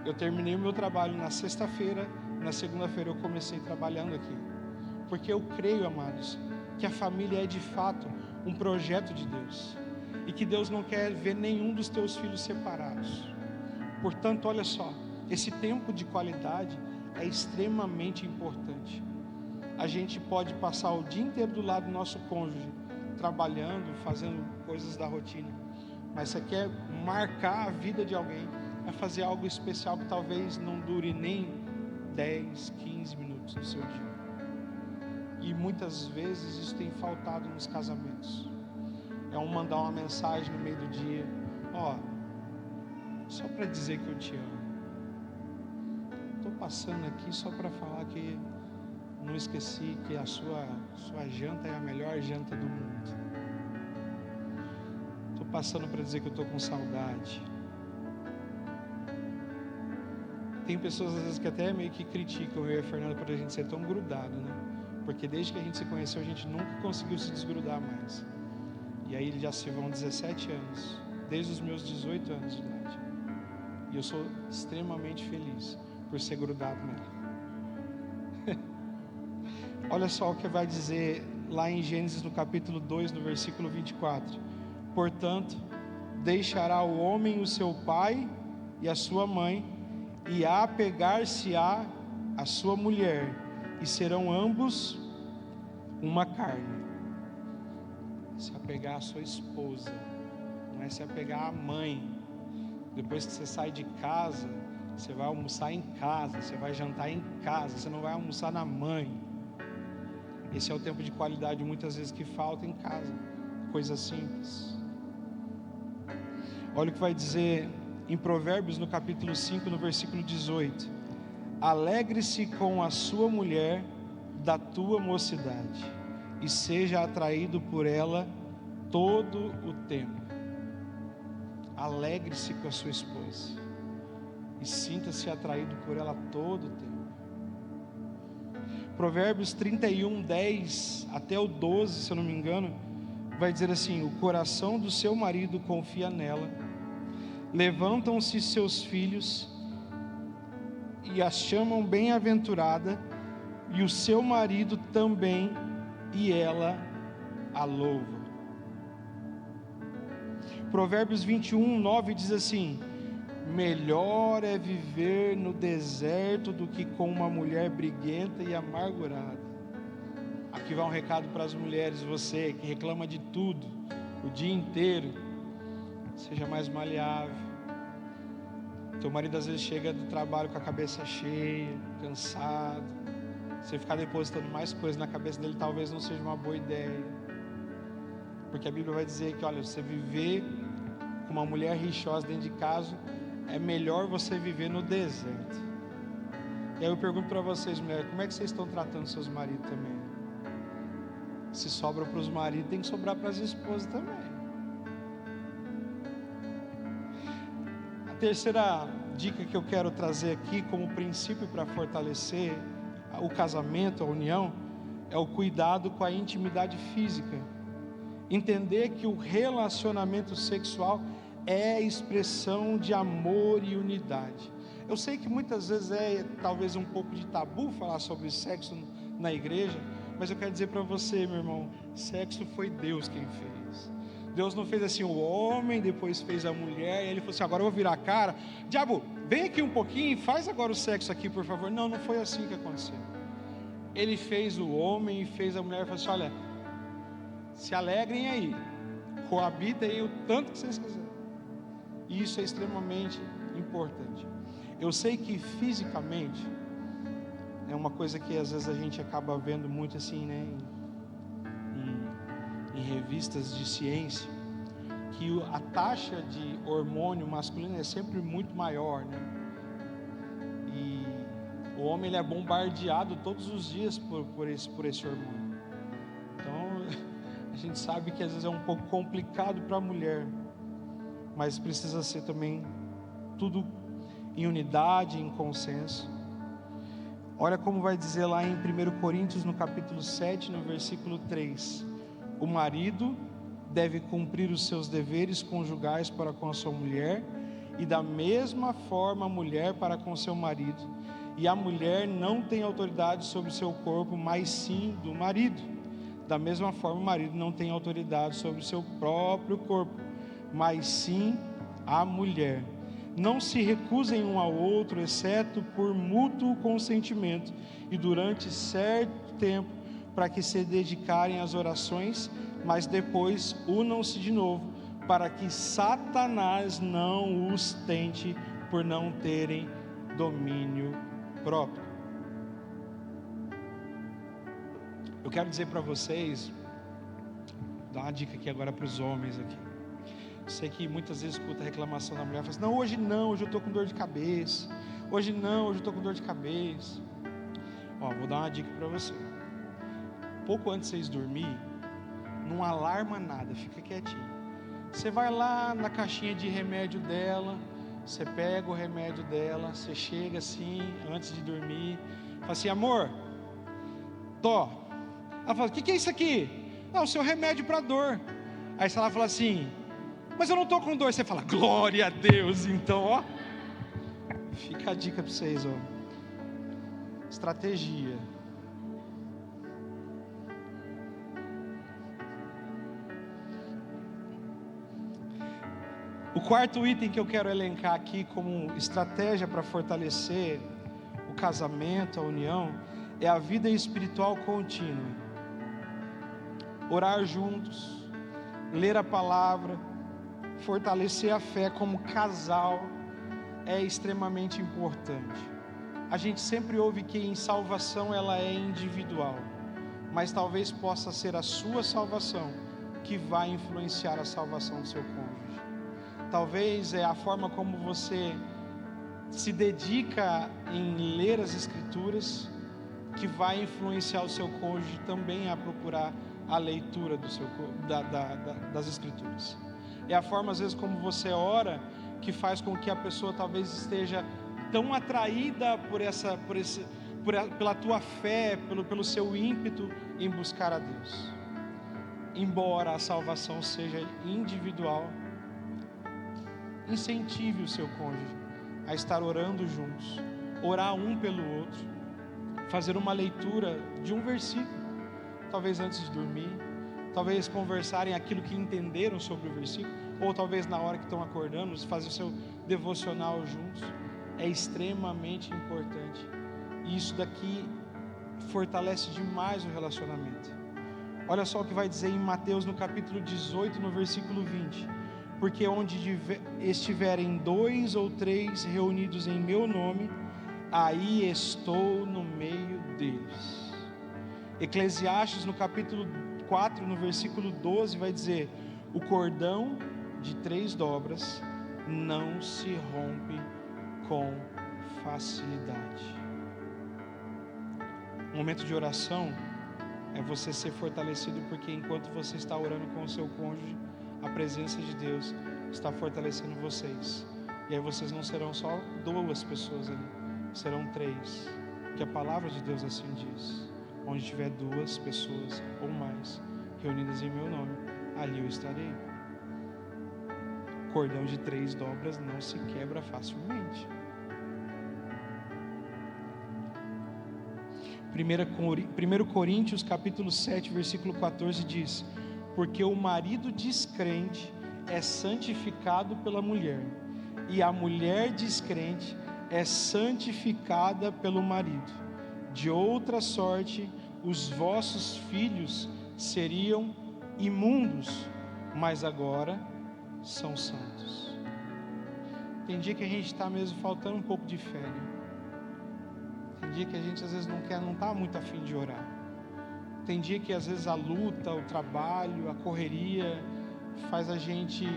Eu terminei o meu trabalho na sexta-feira, na segunda-feira eu comecei trabalhando aqui. Porque eu creio, amados, que a família é de fato um projeto de Deus, e que Deus não quer ver nenhum dos teus filhos separados. Portanto, olha só, esse tempo de qualidade é extremamente importante. A gente pode passar o dia inteiro do lado do nosso cônjuge, trabalhando, fazendo coisas da rotina, mas você quer marcar a vida de alguém, é fazer algo especial que talvez não dure nem 10, 15 minutos do seu dia. E muitas vezes isso tem faltado nos casamentos. É mandar uma mensagem no meio do dia: ó, só para dizer que eu te amo. Estou passando aqui só para falar que não esqueci que a sua janta é a melhor janta do mundo. Estou passando para dizer que eu estou com saudade. Tem pessoas às vezes que até meio que criticam eu e a Fernanda por a gente ser tão grudado, né? Porque desde que a gente se conheceu, a gente nunca conseguiu se desgrudar mais. E aí já se vão 17 anos, desde os meus 18 anos de idade. E eu sou extremamente feliz por ser grudado nela. Olha só o que vai dizer lá em Gênesis, no capítulo 2, no versículo 24. Portanto, deixará o homem o seu pai e a sua mãe, e apegar-se-á a sua mulher, e serão ambos uma carne. Se apegar à sua esposa, não é se apegar à mãe. Depois que você sai de casa, você vai almoçar em casa, você vai jantar em casa, você não vai almoçar na mãe. Esse é o tempo de qualidade muitas vezes que falta em casa, coisa simples. Olha o que vai dizer em Provérbios, no capítulo 5, no versículo 18: alegre-se com a sua mulher da tua mocidade, e seja atraído por ela todo o tempo. Alegre-se com a sua esposa e sinta-se atraído por ela todo o tempo. Provérbios 31, 10 até o 12, se eu não me engano, vai dizer assim: o coração do seu marido confia nela, levantam-se seus filhos e a chamam bem-aventurada, e o seu marido também, e ela a louva. Provérbios 21, 9 diz assim: melhor é viver no deserto do que com uma mulher briguenta e amargurada. Aqui vai um recado para as mulheres: você que reclama de tudo o dia inteiro, seja mais maleável. Teu marido às vezes chega do trabalho com a cabeça cheia, cansado. Você ficar depositando mais coisas na cabeça dele talvez não seja uma boa ideia, porque a Bíblia vai dizer que, olha, você viver com uma mulher rixosa dentro de casa é melhor você viver no deserto. E aí eu pergunto para vocês, mulheres, como é que vocês estão tratando seus maridos também? Se sobra para os maridos, tem que sobrar para as esposas também. A terceira dica que eu quero trazer aqui como princípio para fortalecer o casamento, a união, é o cuidado com a intimidade física. Entender que o relacionamento sexual é expressão de amor e unidade. Eu sei que muitas vezes é talvez um pouco de tabu falar sobre sexo na igreja, mas eu quero dizer para você, meu irmão, sexo foi Deus quem fez. Deus não fez assim o homem, depois fez a mulher, e ele falou assim: agora eu vou virar a cara, diabo, vem aqui um pouquinho, faz agora o sexo aqui, por favor. Não, não foi assim que aconteceu. Ele fez o homem e fez a mulher, e falou assim: olha, se alegrem aí, coabitem aí o tanto que vocês quiserem. E isso é extremamente importante. Eu sei que fisicamente é uma coisa que às vezes a gente acaba vendo muito assim, né, em revistas de ciência, que a taxa de hormônio masculino é sempre muito maior, né? E o homem, ele é bombardeado todos os dias por esse hormônio. Então a gente sabe que às vezes é um pouco complicado para a mulher, mas precisa ser também tudo em unidade, em consenso. Olha como vai dizer lá em 1 Coríntios, no capítulo 7, no versículo 3: o marido deve cumprir os seus deveres conjugais para com a sua mulher, e da mesma forma a mulher para com seu marido. E a mulher não tem autoridade sobre o seu corpo, mas sim do marido. Da mesma forma o marido não tem autoridade sobre o seu próprio corpo, mas sim a mulher. Não se recusem um ao outro, exceto por mútuo consentimento, e durante certo tempo, para que se dedicarem às orações, mas depois unam-se de novo, para que Satanás não os tente por não terem domínio próprio. Eu quero dizer para vocês, dar uma dica aqui agora para os homens aqui. Eu sei que muitas vezes escuta a reclamação da mulher, fala assim: não, hoje eu estou com dor de cabeça. Hoje eu estou com dor de cabeça. Ó, vou dar uma dica para você. Pouco antes de vocês dormir, não alarma nada, fica quietinho. Você vai lá na caixinha de remédio dela, você pega o remédio dela, você chega assim, antes de dormir, fala assim: amor, tô. Ela fala: o que é isso aqui? Não, o seu remédio para dor. Aí ela fala assim: mas eu não estou com dor. Você fala: glória a Deus. Então, ó, fica a dica para vocês, ó. Estratégia. O quarto item que eu quero elencar aqui como estratégia para fortalecer o casamento, a união, é a vida espiritual contínua. Orar juntos, ler a palavra, fortalecer a fé como casal é extremamente importante. A gente sempre ouve que em salvação ela é individual, mas talvez possa ser a sua salvação que vai influenciar a salvação do seu cônjuge. Talvez é a forma como você se dedica em ler as Escrituras que vai influenciar o seu cônjuge também a procurar a leitura das Escrituras. É a forma, às vezes, como você ora, que faz com que a pessoa talvez esteja tão atraída pela tua fé, pelo seu ímpeto em buscar a Deus. Embora a salvação seja individual, incentive o seu cônjuge a estar orando juntos, orar um pelo outro, fazer uma leitura de um versículo, talvez antes de dormir, talvez conversarem aquilo que entenderam sobre o versículo, ou talvez na hora que estão acordando, fazer o seu devocional juntos. É extremamente importante, e isso daqui fortalece demais o relacionamento. Olha só o que vai dizer em Mateus no capítulo 18, no versículo 20: porque onde estiverem 2 ou 3 reunidos em meu nome, aí estou no meio deles. Eclesiastes no capítulo 4, no versículo 12, vai dizer: o cordão de 3 dobras não se rompe com facilidade. Um momento de oração é você ser fortalecido, porque enquanto você está orando com o seu cônjuge, a presença de Deus está fortalecendo vocês. E aí vocês não serão só 2 pessoas ali, serão 3, que a palavra de Deus assim diz: onde tiver 2 pessoas ou mais reunidas em meu nome, ali eu estarei. Cordão de 3 dobras não se quebra facilmente. 1 Coríntios capítulo 7, versículo 14 diz: porque o marido descrente é santificado pela mulher, e a mulher descrente é santificada pelo marido. De outra sorte, os vossos filhos seriam imundos, mas agora são santos. Tem dia que a gente está mesmo faltando um pouco de fé, né? Tem dia que a gente às vezes não está muito afim de orar. Tem dia que às vezes a luta, o trabalho, a correria faz a gente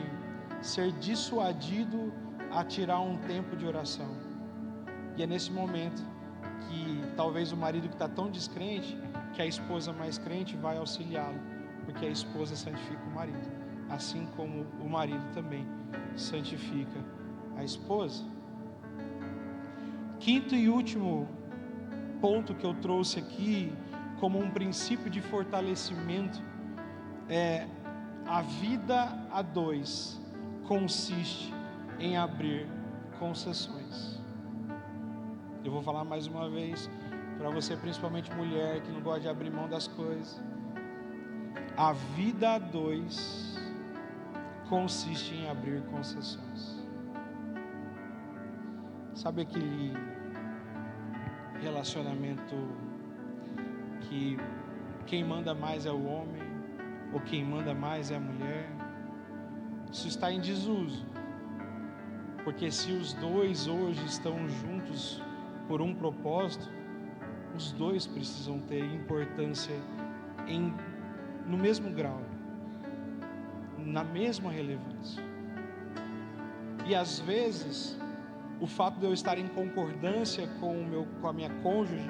ser dissuadido a tirar um tempo de oração. E é nesse momento que talvez o marido que está tão descrente, que a esposa mais crente vai auxiliá-lo, porque a esposa santifica o marido, assim como o marido também santifica a esposa. Quinto e último ponto que eu trouxe aqui como um princípio de fortalecimento é: a vida a 2 consiste em abrir concessões. Eu vou falar mais uma vez para você, principalmente mulher que não gosta de abrir mão das coisas. A vida a 2 consiste em abrir concessões. Sabe aquele relacionamento que quem manda mais é o homem, ou quem manda mais é a mulher? Isso está em desuso, porque se os 2 hoje estão juntos por um propósito, os 2 precisam ter importância no mesmo grau, na mesma relevância. E às vezes o fato de eu estar em concordância com a minha cônjuge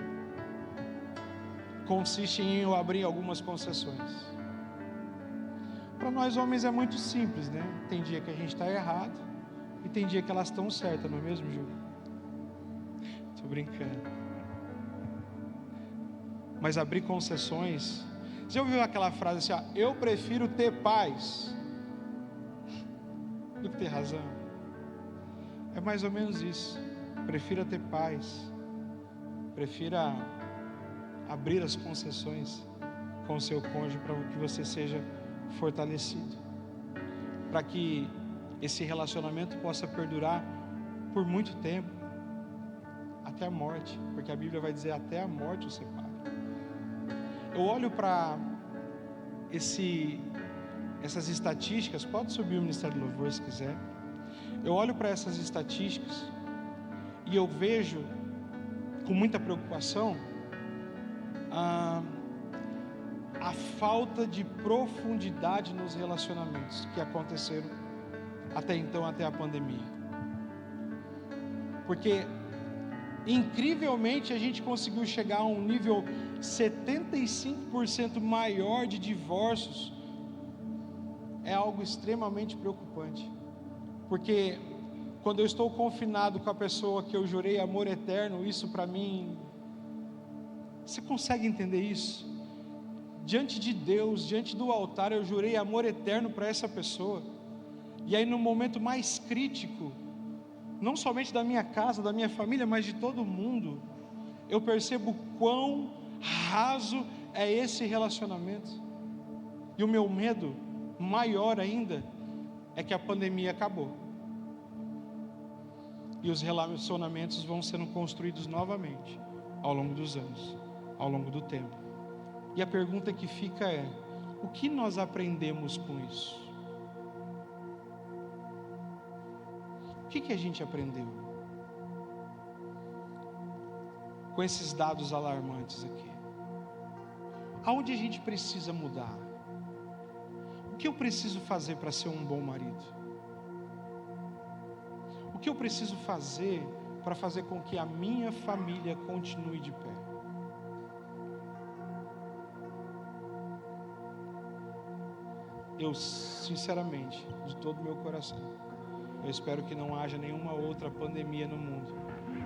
consiste em eu abrir algumas concessões. Para nós homens é muito simples, né? Tem dia que a gente está errado e tem dia que elas estão certas, não é mesmo, Júlio? Estou brincando. Mas abrir concessões... Você já ouviu aquela frase assim: eu prefiro ter paz do que ter razão? É mais ou menos isso. Prefira ter paz, prefira abrir as concessões com o seu cônjuge, para que você seja fortalecido, para que esse relacionamento possa perdurar por muito tempo, até a morte, porque a Bíblia vai dizer até a morte os separa. Eu olho para essas estatísticas, pode subir o Ministério do Louvor se quiser. Eu olho para essas estatísticas e eu vejo com muita preocupação a falta de profundidade nos relacionamentos que aconteceram até então, até a pandemia. Porque incrivelmente a gente conseguiu chegar a um nível 75% maior de divórcios. É algo extremamente preocupante, porque quando eu estou confinado com a pessoa que eu jurei amor eterno, isso para mim, você consegue entender isso? Diante de Deus, diante do altar, eu jurei amor eterno para essa pessoa, e aí no momento mais crítico, não somente da minha casa, da minha família, mas de todo mundo, eu percebo quão raso é esse relacionamento. E o meu medo maior ainda é que a pandemia acabou e os relacionamentos vão sendo construídos novamente ao longo dos anos, ao longo do tempo. E a pergunta que fica é: o que nós aprendemos com isso? O que a gente aprendeu com esses dados alarmantes aqui? Aonde a gente precisa mudar? O que eu preciso fazer para ser um bom marido? O que eu preciso fazer para fazer com que a minha família continue de pé? Eu, sinceramente, de todo o meu coração, eu espero que não haja nenhuma outra pandemia no mundo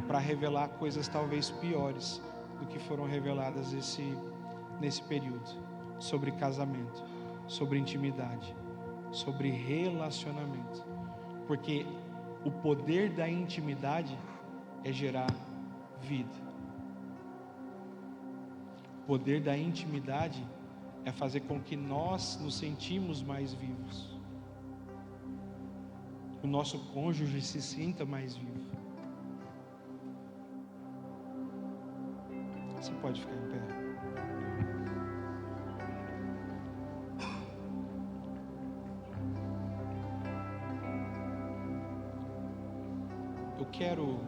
para revelar coisas talvez piores do que foram reveladas nesse período, sobre casamento, sobre intimidade, sobre relacionamento, porque o poder da intimidade é gerar vida. O poder da intimidade é fazer com que nós nos sentimos mais vivos, o nosso cônjuge se sinta mais vivo. Você pode ficar em pé. Eu quero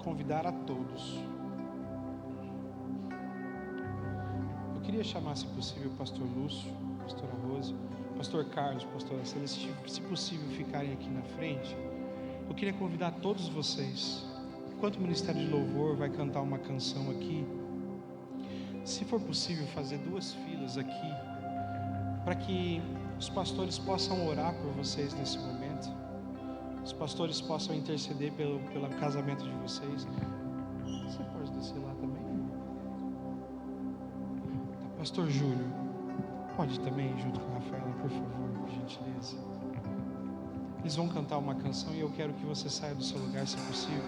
convidar a todos. Eu queria chamar, se possível, o pastor Lúcio, a pastora Rose, o pastor Carlos, a pastora Célia, se possível, ficarem aqui na frente. Eu queria convidar todos vocês, enquanto o Ministério de Louvor vai cantar uma canção aqui, se for possível, fazer 2 filas aqui, para que os pastores possam orar por vocês nesse momento. Os pastores possam interceder pelo casamento de vocês. Você pode descer lá também? Pastor Júlio, pode também, junto com a Rafaela, por favor, por gentileza. Eles vão cantar uma canção e eu quero que você saia do seu lugar, se possível,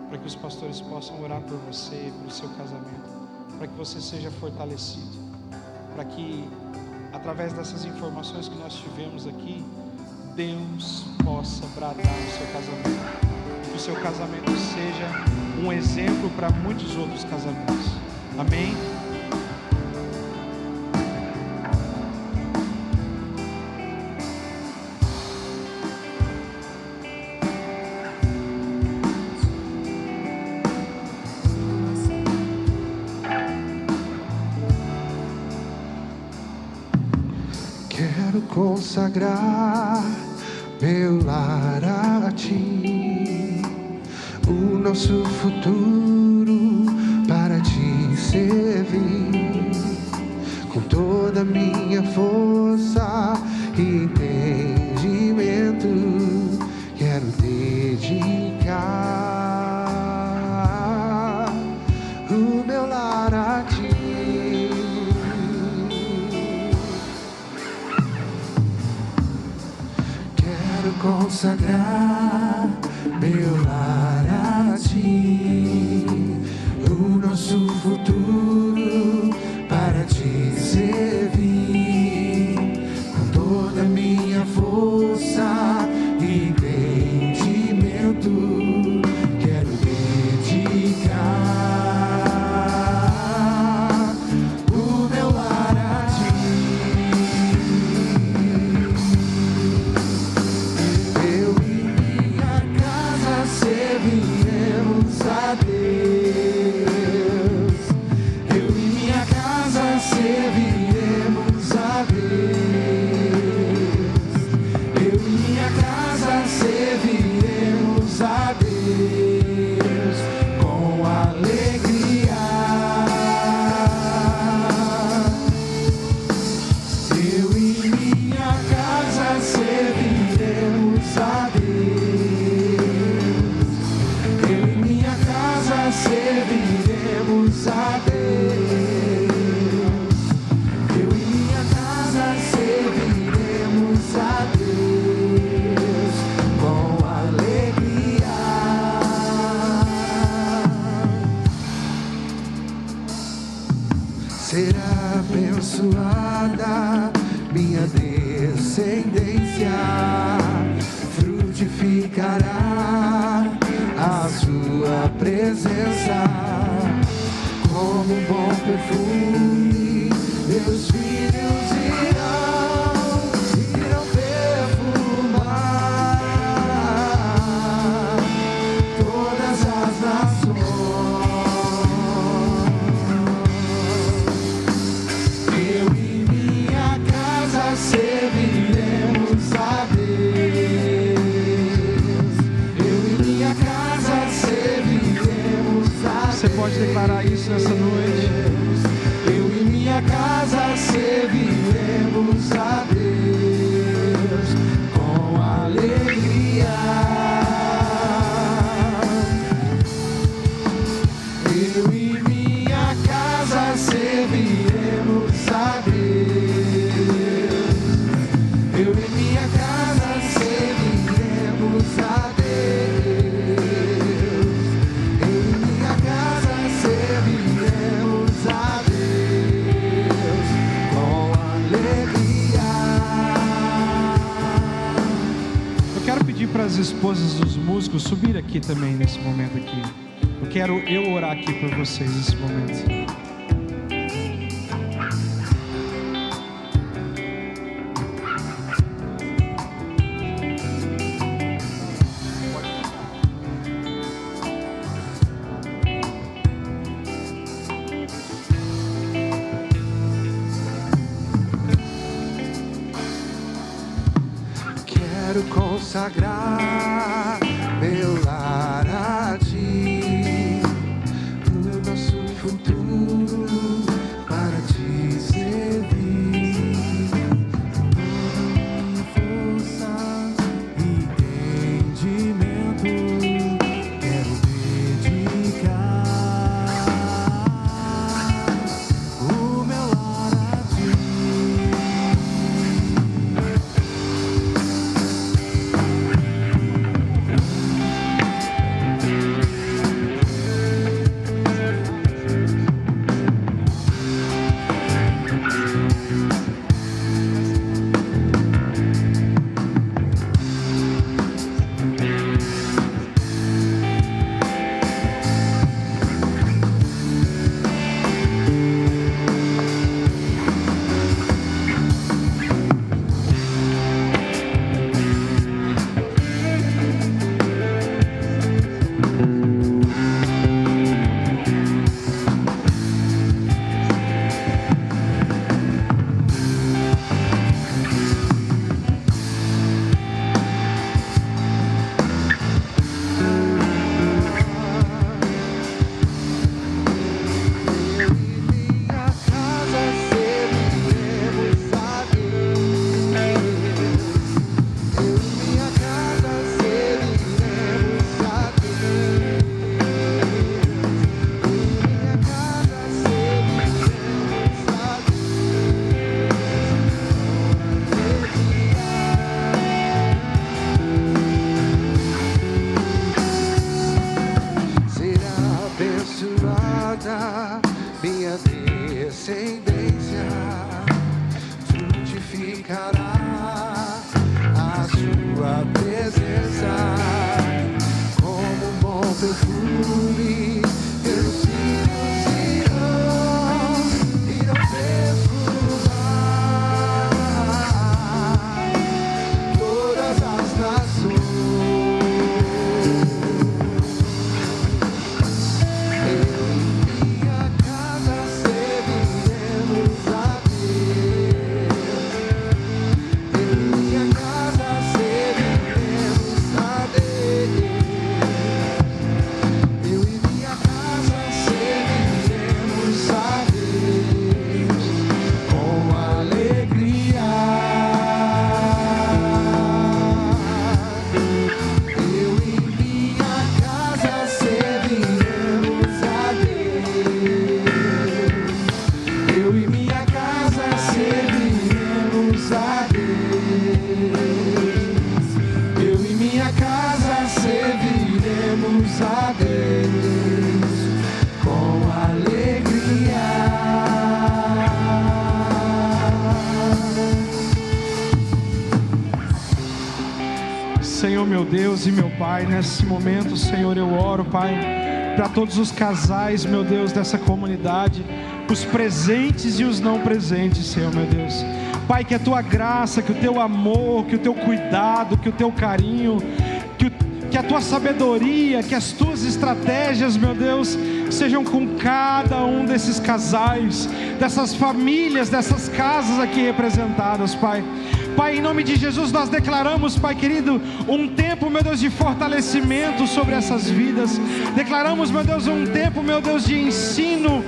para que os pastores possam orar por você, pelo seu casamento, para que você seja fortalecido, para que, através dessas informações que nós tivemos aqui, Deus possa bradar no seu casamento, que o seu casamento seja um exemplo para muitos outros casamentos. Amém? Quero consagrar meu lar a ti, o nosso futuro para te servir, com toda a minha força e entendimento. Quero dedicar o meu lar a ti. Consagrar meu lar a ti, o nosso futuro para te servir, com toda a minha a Deus. Eu e minha casa serviremos a Deus. Eu e minha casa serviremos a Deus com alegria. Eu e minha casa serviremos a Deus. Eu e minha casa serviremos a Deus. Eu e minha casa serviremos a Deus com alegria. Será abençoada minha descendência, frutificará a sua presença como um bom perfume. Meus filhos irão perfumar todas as nações. Eu e minha casa serviremos a Deus. Eu e minha casa serviremos a Deus. Você pode declarar isso nessa noite. Eu e minha casa serviremos a Deus com alegria. Eu e minha casa serviremos a Deus. Eu e minha casa serviremos a Deus. Eu e minha casa serviremos a Deus com alegria. Eu quero pedir para as esposas dos músicos subir aqui também nesse momento aqui. Eu quero orar aqui por vocês nesse momento. Quero consagrar meu lar a Ti, o nosso futuro para Te servir. Toda minha força e entendimento quero dedicar o meu lar a Ti. meu Deus e meu Pai, nesse momento, Senhor, eu oro, Pai, para todos os casais, meu Deus, dessa comunidade, os presentes e os não presentes, Senhor, meu Deus. Pai, que a Tua graça, que o Teu amor, que o Teu cuidado, que o Teu carinho, que a Tua sabedoria, que as Tuas estratégias, meu Deus, sejam com cada um desses casais, dessas famílias, dessas casas aqui representadas, Pai. Pai, em nome de Jesus, nós declaramos, Pai querido, um tempo, meu Deus, de fortalecimento sobre essas vidas. Declaramos, meu Deus, um tempo, meu Deus, de ensino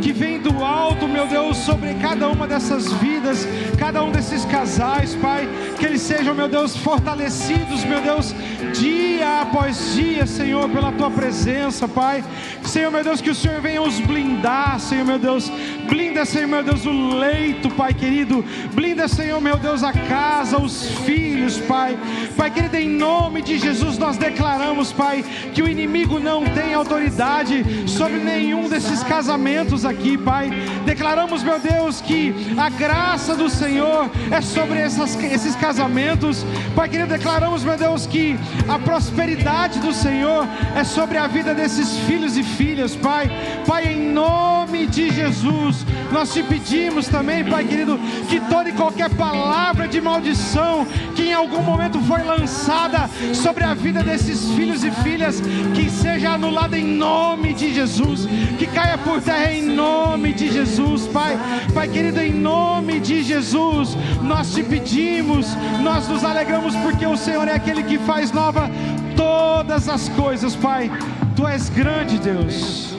que vem do alto, meu Deus, sobre cada uma dessas vidas, cada um desses casais, Pai. Que eles sejam, meu Deus, fortalecidos, meu Deus, dia após dia, Senhor, pela Tua presença, Pai. Senhor, meu Deus, que o Senhor venha os blindar, Senhor, meu Deus. Blinda, Senhor, meu Deus, o leito, Pai querido. Blinda, Senhor, meu Deus, a casa, os filhos, Pai. Pai querido, em nome de Jesus, nós declaramos, Pai, que o inimigo não tem autoridade sobre nenhum desses casamentos aqui, Pai. Declaramos, meu Deus, que a graça do Senhor é sobre esses casamentos. Pai querido, declaramos, meu Deus, que a prosperidade do Senhor é sobre a vida desses filhos e filhas, Pai. Pai, em nome de Jesus, nós te pedimos também, Pai querido, que toda e qualquer palavra de maldição que em algum momento foi lançada sobre a vida desses filhos e filhas, que seja anulada em nome de Jesus, que caia por terra em nome de Jesus, Pai. Pai querido, em nome de Jesus, nós te pedimos, nós nos alegramos porque o Senhor é aquele que faz nova todas as coisas, Pai. Tu és grande, Deus.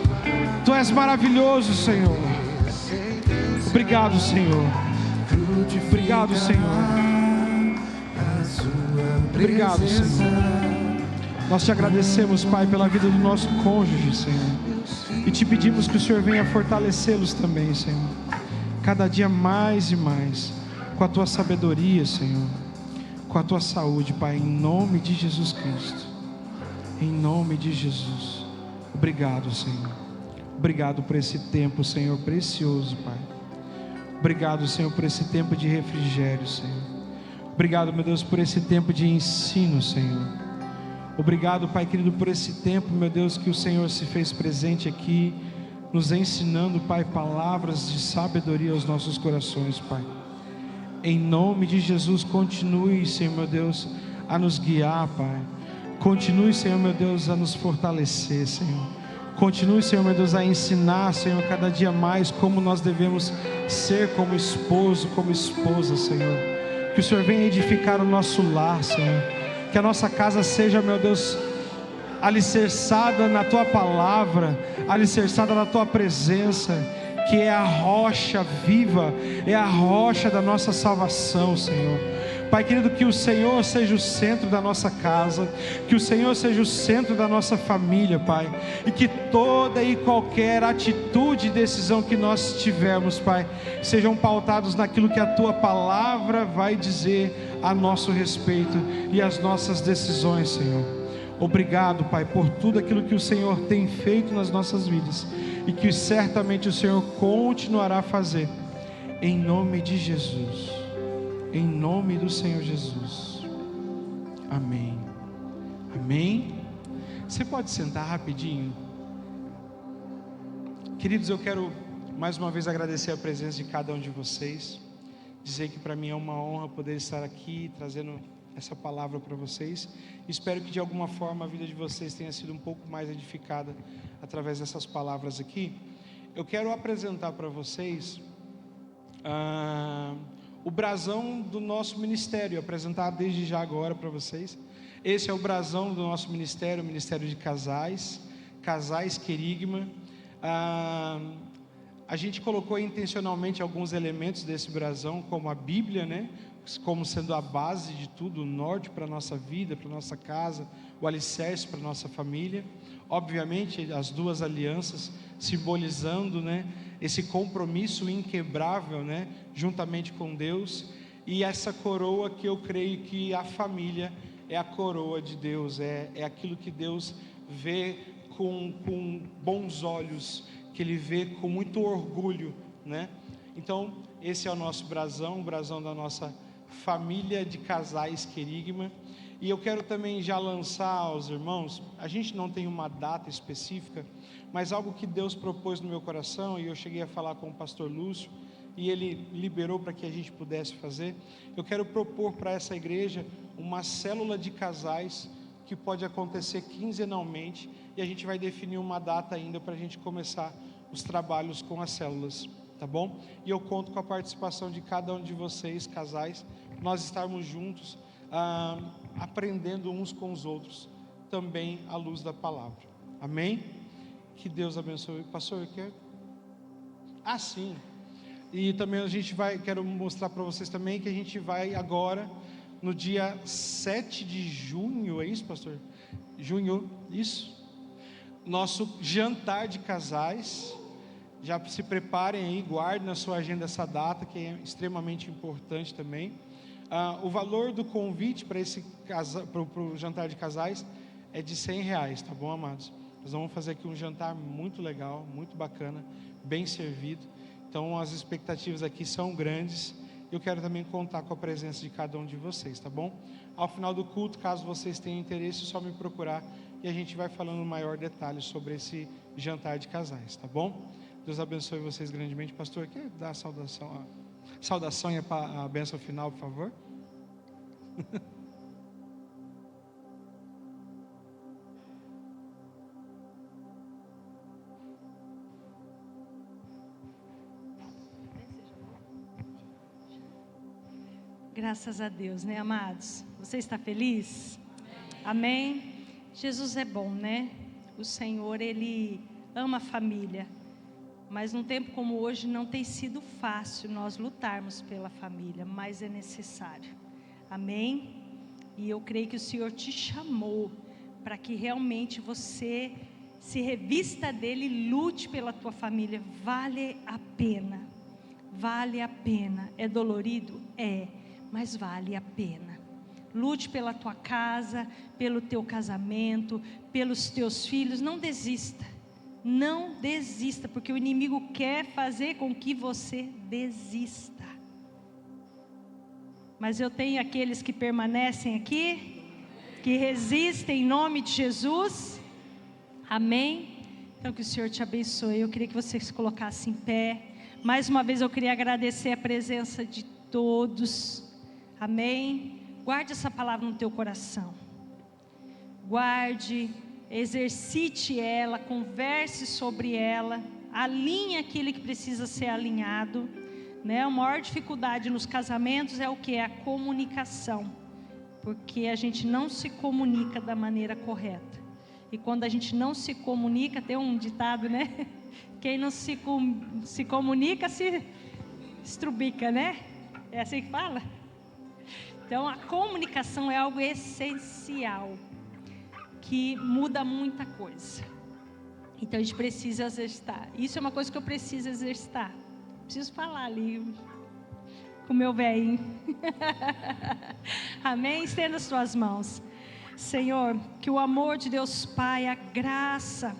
Tu és maravilhoso, Senhor. Obrigado, Senhor. Obrigado, Senhor. Obrigado, Senhor. Nós te agradecemos, Pai, pela vida do nosso cônjuge, Senhor. E te pedimos que o Senhor venha fortalecê-los também, Senhor. Cada dia mais e mais. Com a Tua sabedoria, Senhor. Com a Tua saúde, Pai, em nome de Jesus Cristo. Em nome de Jesus. Obrigado, Senhor. Obrigado por esse tempo, Senhor, precioso, Pai. Obrigado, Senhor, por esse tempo de refrigério, Senhor. Obrigado, meu Deus, por esse tempo de ensino, Senhor. Obrigado, Pai querido, por esse tempo, meu Deus, que o Senhor se fez presente aqui, nos ensinando, Pai, palavras de sabedoria aos nossos corações, Pai. Em nome de Jesus, continue, Senhor, meu Deus, a nos guiar, Pai. Continue, Senhor, meu Deus, a nos fortalecer, Senhor. Continue, Senhor, meu Deus, a ensinar, Senhor, cada dia mais como nós devemos ser como esposo, como esposa, Senhor. Que o Senhor venha edificar o nosso lar, Senhor. Que a nossa casa seja, meu Deus, alicerçada na Tua palavra, alicerçada na Tua presença, que é a rocha viva, é a rocha da nossa salvação, Senhor. Pai querido, que o Senhor seja o centro da nossa casa, que o Senhor seja o centro da nossa família, Pai, e que toda e qualquer atitude e decisão que nós tivermos, Pai, sejam pautados naquilo que a Tua palavra vai dizer a nosso respeito e as nossas decisões, Senhor. Obrigado, Pai, por tudo aquilo que o Senhor tem feito nas nossas vidas e que certamente o Senhor continuará a fazer, em nome de Jesus. Em nome do Senhor Jesus. Amém. Amém. Você pode sentar rapidinho. Queridos, eu quero mais uma vez agradecer a presença de cada um de vocês. Dizer que para mim é uma honra poder estar aqui trazendo essa palavra para vocês. Espero que de alguma forma a vida de vocês tenha sido um pouco mais edificada através dessas palavras aqui. Eu quero apresentar para vocês o brasão do nosso ministério, apresentar desde já agora para vocês. Esse é o brasão do nosso ministério, o Ministério de Casais Querigma. A gente colocou intencionalmente alguns elementos desse brasão, como a Bíblia, né? Como sendo a base de tudo, o norte para a nossa vida, para a nossa casa, o alicerce para a nossa família. Obviamente, as duas alianças simbolizando, né, esse compromisso inquebrável, né, juntamente com Deus. E essa coroa que eu creio que a família é a coroa de Deus, é aquilo que Deus vê com bons olhos, que Ele vê com muito orgulho, né? Então, esse é o nosso brasão, o brasão da nossa família de casais Querigma. E eu quero também já lançar aos irmãos, a gente não tem uma data específica, mas algo que Deus propôs no meu coração, e eu cheguei a falar com o pastor Lúcio, e ele liberou para que a gente pudesse fazer. Eu quero propor para essa igreja uma célula de casais, que pode acontecer quinzenalmente, e a gente vai definir uma data ainda para a gente começar os trabalhos com as células, tá bom? E eu conto com a participação de cada um de vocês, casais, nós estarmos juntos, aprendendo uns com os outros, também à luz da palavra, amém? Que Deus abençoe. Pastor, quer? Sim, e também quero mostrar para vocês também que a gente vai agora, no dia 7 de junho, é isso, pastor? Junho, isso, nosso jantar de casais. Já se preparem aí, guardem na sua agenda essa data, que é extremamente importante também. O valor do convite para o jantar de casais é de R$100, tá bom, amados? Nós vamos fazer aqui um jantar muito legal, muito bacana, bem servido. Então as expectativas aqui são grandes. Eu quero também contar com a presença de cada um de vocês, tá bom? Ao final do culto, caso vocês tenham interesse, é só me procurar e a gente vai falando maior detalhes sobre esse jantar de casais, tá bom? Deus abençoe vocês grandemente. Pastor, quer dar a saudação e a bênção final, por favor? Graças a Deus, né, amados? Você está feliz? Amém? Jesus é bom, né? O Senhor, Ele ama a família. Mas num tempo como hoje não tem sido fácil nós lutarmos pela família, mas é necessário. Amém? E eu creio que o Senhor te chamou para que realmente você se revista dele e lute pela tua família. Vale a pena. Vale a pena. É dolorido? É, mas vale a pena. Lute pela tua casa, pelo teu casamento, pelos teus filhos. Não desista. Não desista, porque o inimigo quer fazer com que você desista. Mas eu tenho aqueles que permanecem aqui, que resistem em nome de Jesus. Amém? Então que o Senhor te abençoe. Eu queria que você se colocasse em pé. Mais uma vez eu queria agradecer a presença de todos. Amém? Guarde essa palavra no teu coração. Guarde, exercite ela, converse sobre ela, alinhe aquilo que precisa ser alinhado, né? A maior dificuldade nos casamentos é o que? É a comunicação, porque a gente não se comunica da maneira correta, e quando a gente não se comunica, tem um ditado, né? Quem não se comunica se estrubica, né? É assim que fala? Então a comunicação é algo essencial, que muda muita coisa. Então a gente precisa exercitar. Isso é uma coisa que eu preciso exercitar. Preciso falar ali com o meu velhinho. Amém? Estenda as suas mãos. Senhor, que o amor de Deus Pai, a graça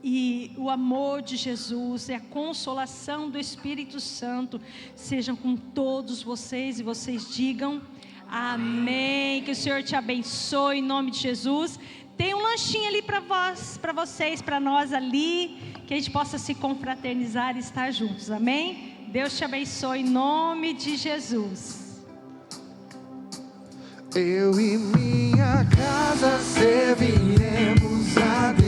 e o amor de Jesus e a consolação do Espírito Santo sejam com todos vocês, e vocês digam amém. Que o Senhor te abençoe em nome de Jesus. Tem um lanchinho ali para vocês, para nós ali, que a gente possa se confraternizar e estar juntos, amém? Deus te abençoe em nome de Jesus. Eu e minha casa serviremos a Deus.